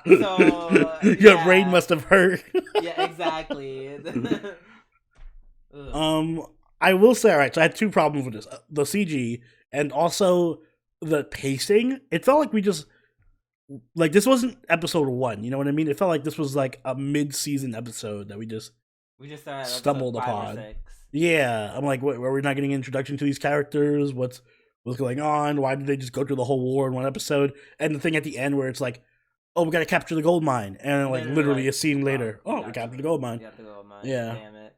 So your brain must have hurt. Yeah, exactly. I will say, alright, so I had two problems with this. The CG and also the pacing. It felt like we just, like, this wasn't episode 1, you know what I mean? It felt like this was like a mid-season episode that we just stumbled upon. Yeah, I'm like, were we not getting an introduction to these characters? What's was going on. Why did they just go through the whole war in one episode? And the thing at the end where it's like, oh, we gotta capture the gold mine, and like literally a scene later, we captured the gold mine. We got the gold mine. Yeah. Damn it.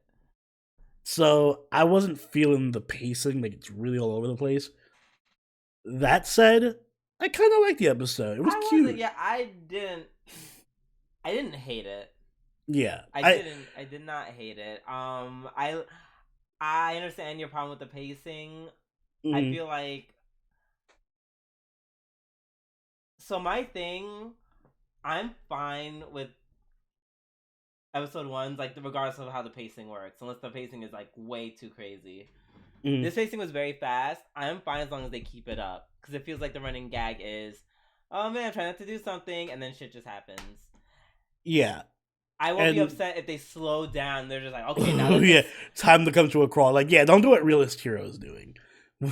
So I wasn't feeling the pacing, like it's really all over the place. That said, I kind of liked the episode. It was cute. I didn't hate it. Yeah, I did not hate it. I understand your problem with the pacing. I feel like, so my thing, I'm fine with episode 1's, like, regardless of how the pacing works, unless the pacing is like way too crazy. This pacing was very fast. I'm fine as long as they keep it up, because it feels like the running gag is, oh man, I'm trying not to do something, and then shit just happens. Yeah. I won't be upset if they slow down. They're just like, okay, now time to come to a crawl. Like, don't do what Realist Hero is doing.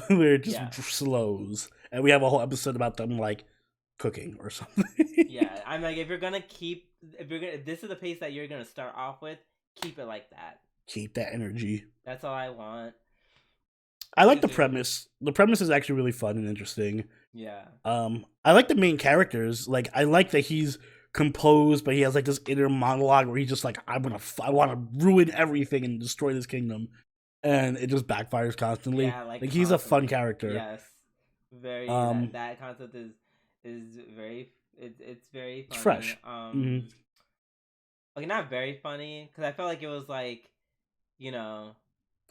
Where it just slows. And we have a whole episode about them, like, cooking or something. Yeah, I'm like, if this is the pace that you're gonna start off with, keep it like that. Keep that energy. That's all I want. I like the premise. The premise is actually really fun and interesting. Yeah. I like the main characters. Like, I like that he's composed, but he has like this inner monologue where he's just like, I want to ruin everything and destroy this kingdom, and it just backfires constantly. Yeah, like he's a fun character. Yes, very. That concept is very. It's very funny. It's fresh. Okay, not very funny, because I felt like it was like, you know.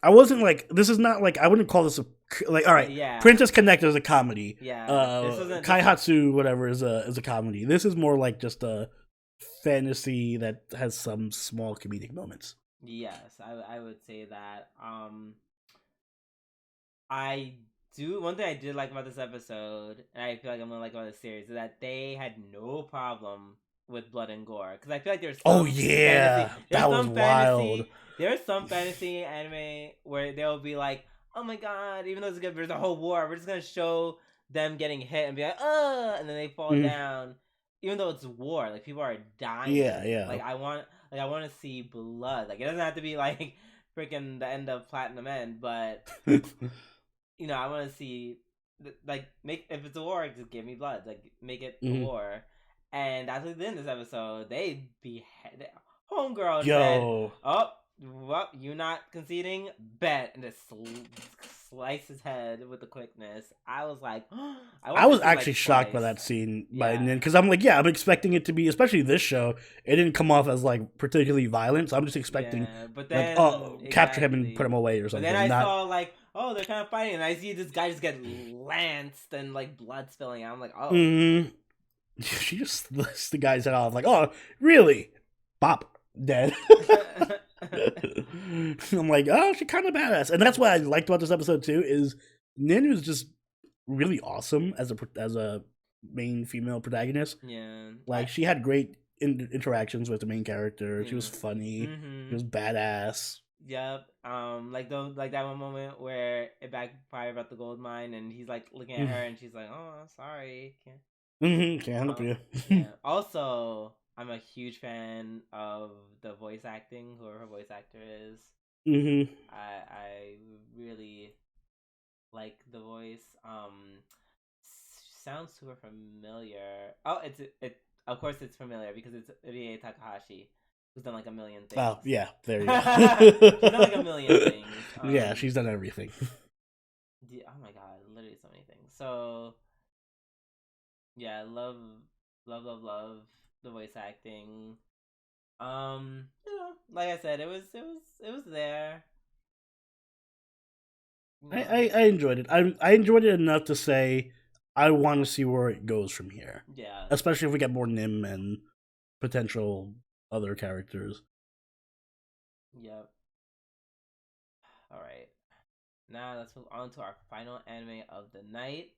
I wasn't like, this is not like, I wouldn't call this a, like, all right, yeah. Princess Connector is a comedy. Yeah. Kaihatsu, whatever, is a comedy. This is more like just a fantasy that has some small comedic moments. Yes, I would say that. One thing I did like about this episode, and I feel like I'm gonna like about this series, is that they had no problem with blood and gore, because I feel like there's some that was wild. There's some fantasy anime where they'll be like, oh my god, even though there's a whole war, we're just gonna show them getting hit and be like, and then they fall down, even though it's war, like people are dying. Yeah. Like I want to see blood. Like it doesn't have to be like freaking the end of Platinum End, but you know, I want to see, like, if it's a war, just give me blood. Like make it a war. And that's what they did in this episode. They beheaded homegirl. Said, oh, well, you not conceding? Bet. And just slice his head with the quickness. I was like, I was actually shocked by that scene by Nin, because I'm like, I'm expecting it to be, especially this show, it didn't come off as like particularly violent, so I'm just expecting but then, like, capture him and put him away or something. But then I saw like, oh, they're kind of fighting, and I see this guy just get lanced and like blood spilling out. I'm like, oh. She just lists the guy's head off, like, oh, really? Bop, dead. I'm like, oh, she's kind of badass. And that's what I liked about this episode, too, is Nin was just really awesome as a main female protagonist. Yeah. Like, she had great interactions with the main character. She was funny. She was badass. Yep. Like that one moment where it backfired about the gold mine, and he's like looking at her, and she's like, "Oh, I'm sorry, can't help you." Yeah. Also, I'm a huge fan of the voice acting. Whoever her voice actor is, I really like the voice. Sounds super familiar. Oh, of course it's familiar because it's Rie Takahashi, who's done like a million things. Oh, yeah, there you go. She's done like a million things. Yeah, she's done everything. Oh my god, literally so many things. So, yeah, love the voice acting. You know, like I said, it was there. I enjoyed it. I enjoyed it enough to say I want to see where it goes from here. Yeah. Especially if we get more Nim and potential other characters. Yep. Alright. Now let's move on to our final anime of the night.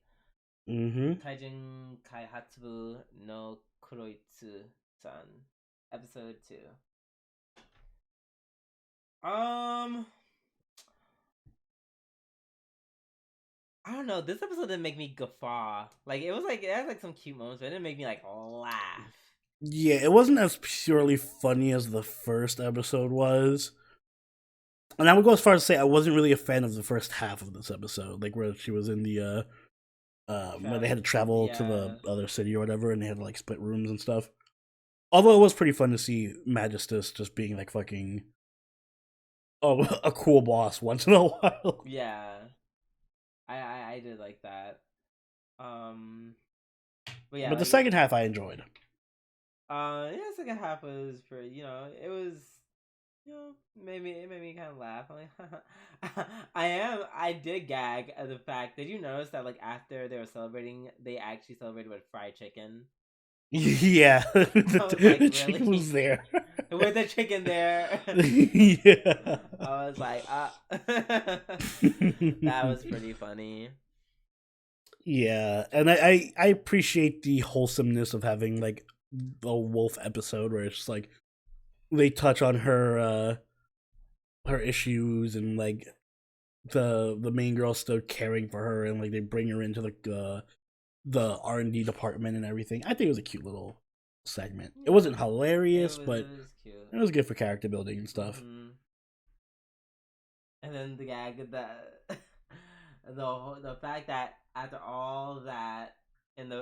Kaijin Kaihatsubu no Kuroitsu-san. Episode 2. I don't know. This episode didn't make me guffaw. Like, it had like some cute moments, but it didn't make me like laugh. Yeah, it wasn't as purely funny as the first episode was. And I would go as far as to say I wasn't really a fan of the first half of this episode, like where she was in the where they had to travel to the other city or whatever, and they had to like split rooms and stuff. Although it was pretty fun to see Magistus just being like fucking a cool boss once in a while. Yeah, I did like that. But yeah, But the like, second half I enjoyed. yeah, second half was pretty. It was. It made me kind of laugh. I'm like, I did gag at the fact. Did you notice that like after they were celebrating, they actually celebrated with fried chicken? Yeah, the chicken really? was there. With the chicken there. Yeah. I was like, that was pretty funny. Yeah, and I appreciate the wholesomeness of having like a wolf episode where it's just like they touch on her issues and like the main girl still caring for her, and like they bring her into the R&D department and everything. I think it was a cute little segment. It wasn't hilarious, but it was cute. It was good for character building and stuff. Mm-hmm. And then the gag that the fact that after all that and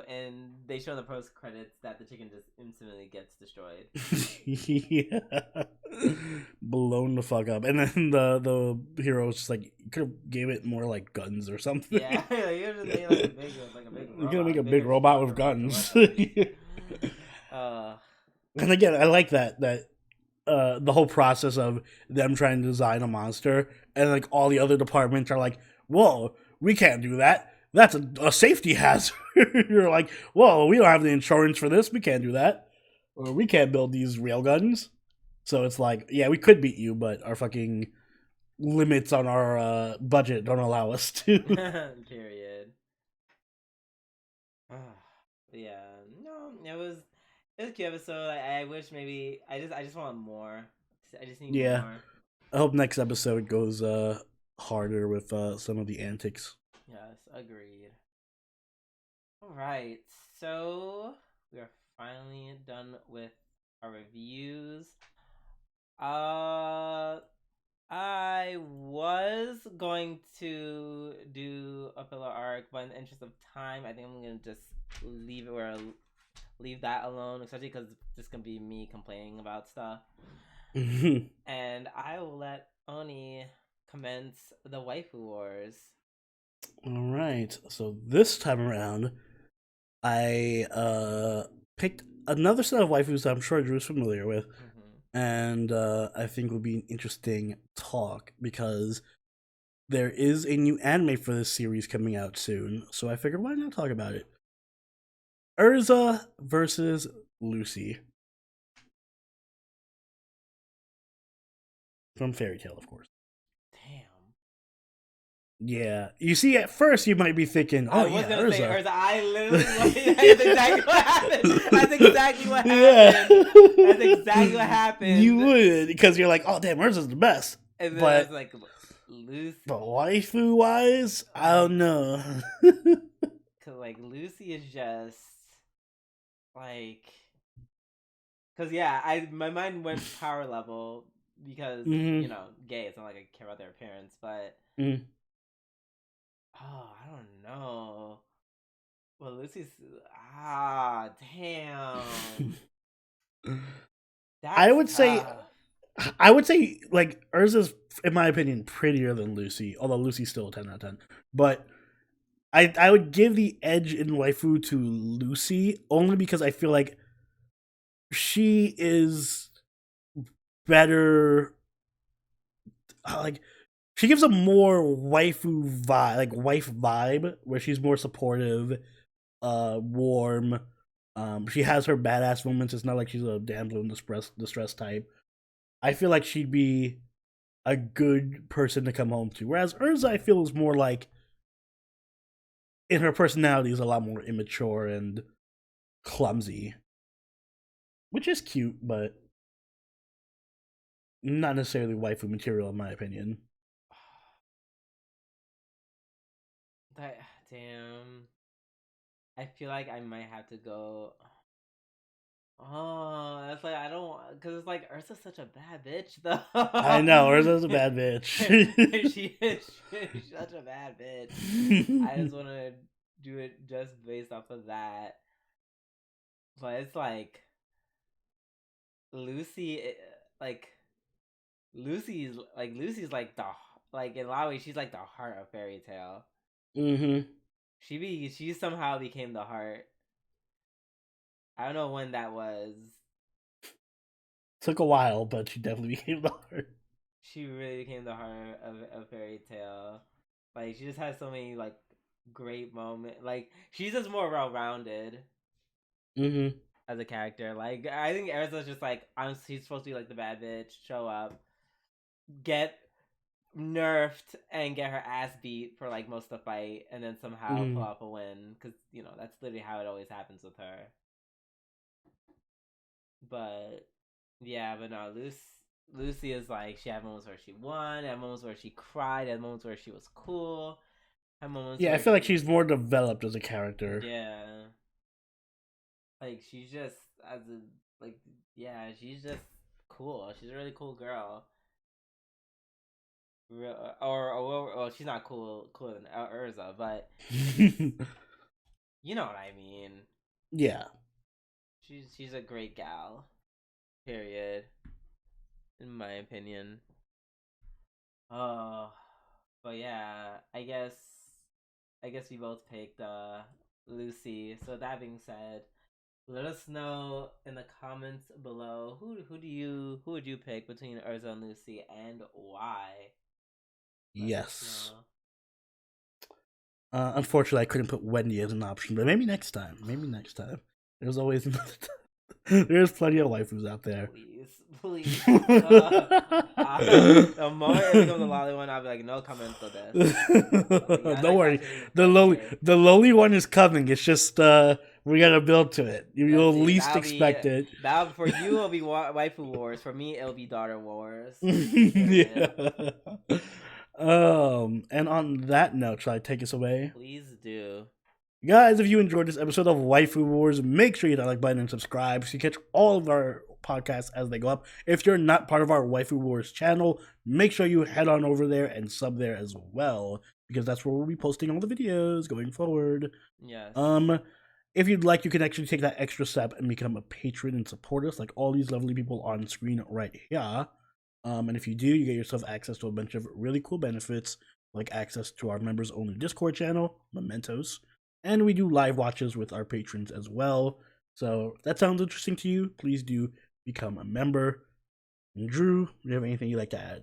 they show in the post credits that the chicken just instantly gets destroyed. Yeah. Blown the fuck up. And then the hero's just like, you could have gave it more like guns or something. Yeah, you just made like a big robot. You're gonna make a big robot with guns. And again, I like that the whole process of them trying to design a monster, and like all the other departments are like, whoa, we can't do that. That's a safety hazard. You're like, whoa, we don't have the insurance for this. We can't do that. Or we can't build these railguns. So it's like, yeah, we could beat you, but our fucking limits on our budget don't allow us to. Period. Yeah, no, it was a cute episode. I wish maybe I just want more. I just need more. I hope next episode goes harder with some of the antics. Yes, agreed. All right, so we are finally done with our reviews. I was going to do a filler arc, but in the interest of time, I think I'm gonna just leave that alone, especially because it's just gonna be me complaining about stuff. And I will let Oni commence the Waifu Wars. All right, so this time around, I picked another set of waifus that I'm sure Drew's familiar with. And I think will be an interesting talk because there is a new anime for this series coming out soon. So I figured, why not talk about it? Urza versus Lucy. From Fairy Tail, of course. Damn. Yeah. You see, at first you might be thinking, oh, yeah, Urza. Say Urza. I literally, that's exactly what happened. That's exactly what happened. Yeah. That's exactly what happened. You would, because you're like, oh, damn, Urza's the best. And then but, I was like, Lucy. But waifu-wise, I don't know. Because, like, Lucy is just, like... Because, yeah, my mind went power level because, you know, gay. It's not like I care about their appearance, but... Oh, I don't know. Well, Lucy's... damn. I would say, like, Urza's, in my opinion, prettier than Lucy, although Lucy's still a 10 out of 10. But I would give the edge in waifu to Lucy, only because I feel like she is better, like, she gives a more waifu vibe, like, wife vibe, where she's more supportive, warm. She has her badass moments. It's not like she's a damsel in distress type. I feel like she'd be a good person to come home to. Whereas Urza, I feel, is more like, in her personality, is a lot more immature and clumsy. Which is cute, but not necessarily waifu material, in my opinion. Damn. I feel like I might have to go. Oh, that's like I don't, because it's like Ursa's such a bad bitch though. I know, Ursa's a bad bitch. She's such a bad bitch. I just want to do it just based off of that. But it's Lucy, like Lucy's like the, like in a lot of ways she's like the heart of Fairy Tail. Mm-hmm. She somehow became the heart. I don't know when that was. Took a while, but she definitely became the heart. She really became the heart of Fairy Tail. Like she just has so many like great moments. Like she's just more well rounded Mm-hmm. as a character. Like I think Erza's just like she's supposed to be like the bad bitch, show up, get nerfed, and get her ass beat for like most of the fight, and then somehow pull Mm-hmm. off a win. Because you know that's literally how it always happens with her. But yeah, but no, Lucy is like she had moments where she won, had moments where she cried, had moments where she was cool, had moments Yeah, I where feel like she's more developed as a character. yeah, like she's just as a like yeah, she's just cool. She's a really cool girl. Or she's not cooler than Urza, but you know what I mean. Yeah. She's a great gal. Period. In my opinion. Oh, but yeah, I guess we both picked Lucy. So that being said, let us know in the comments below who would you pick between Urza and Lucy and why? Let us Yes. know. Unfortunately, I couldn't put Wendy as an option, but maybe next time. Maybe next time. There's always another time. There's plenty of waifus out there. Please. The moment it becomes a lolly one, I'll be like, no comments on this. Don't worry. The lowly one is coming. It's just we gotta build to it. You'll least expect it. For you, it'll be Waifu Wars. For me, it'll be Daughter Wars. Yeah. And on that note, shall I take us away? Please do. Guys, if you enjoyed this episode of Waifu Wars, make sure you hit that like button and subscribe so you catch all of our podcasts as they go up. If you're not part of our Waifu Wars channel, make sure you head on over there and sub there as well, because that's where we'll be posting all the videos going forward. Yes. If you'd like, you can actually take that extra step and become a patron and support us, like all these lovely people on screen right here. And if you do, you get yourself access to a bunch of really cool benefits, like access to our members-only Discord channel, Mementos, and we do live watches with our patrons as well. So if that sounds interesting to you, please do become a member. And Drew, do you have anything you'd like to add?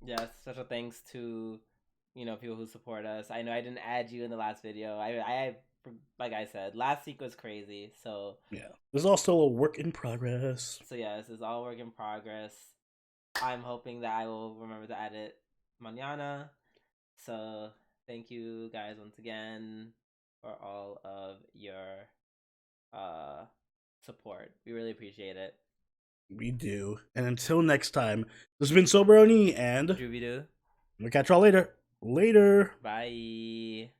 Yes, special thanks to people who support us. I know I didn't add you in the last video. I like I said, last week was crazy. So yeah, this is also a work in progress. So yeah, this is all work in progress. I'm hoping that I will remember to add it mañana. So thank you guys once again for all of your support. We really appreciate it. We do. And until next time, this has been Soberoni and Drooby-doo. We'll catch y'all later. Later. Bye.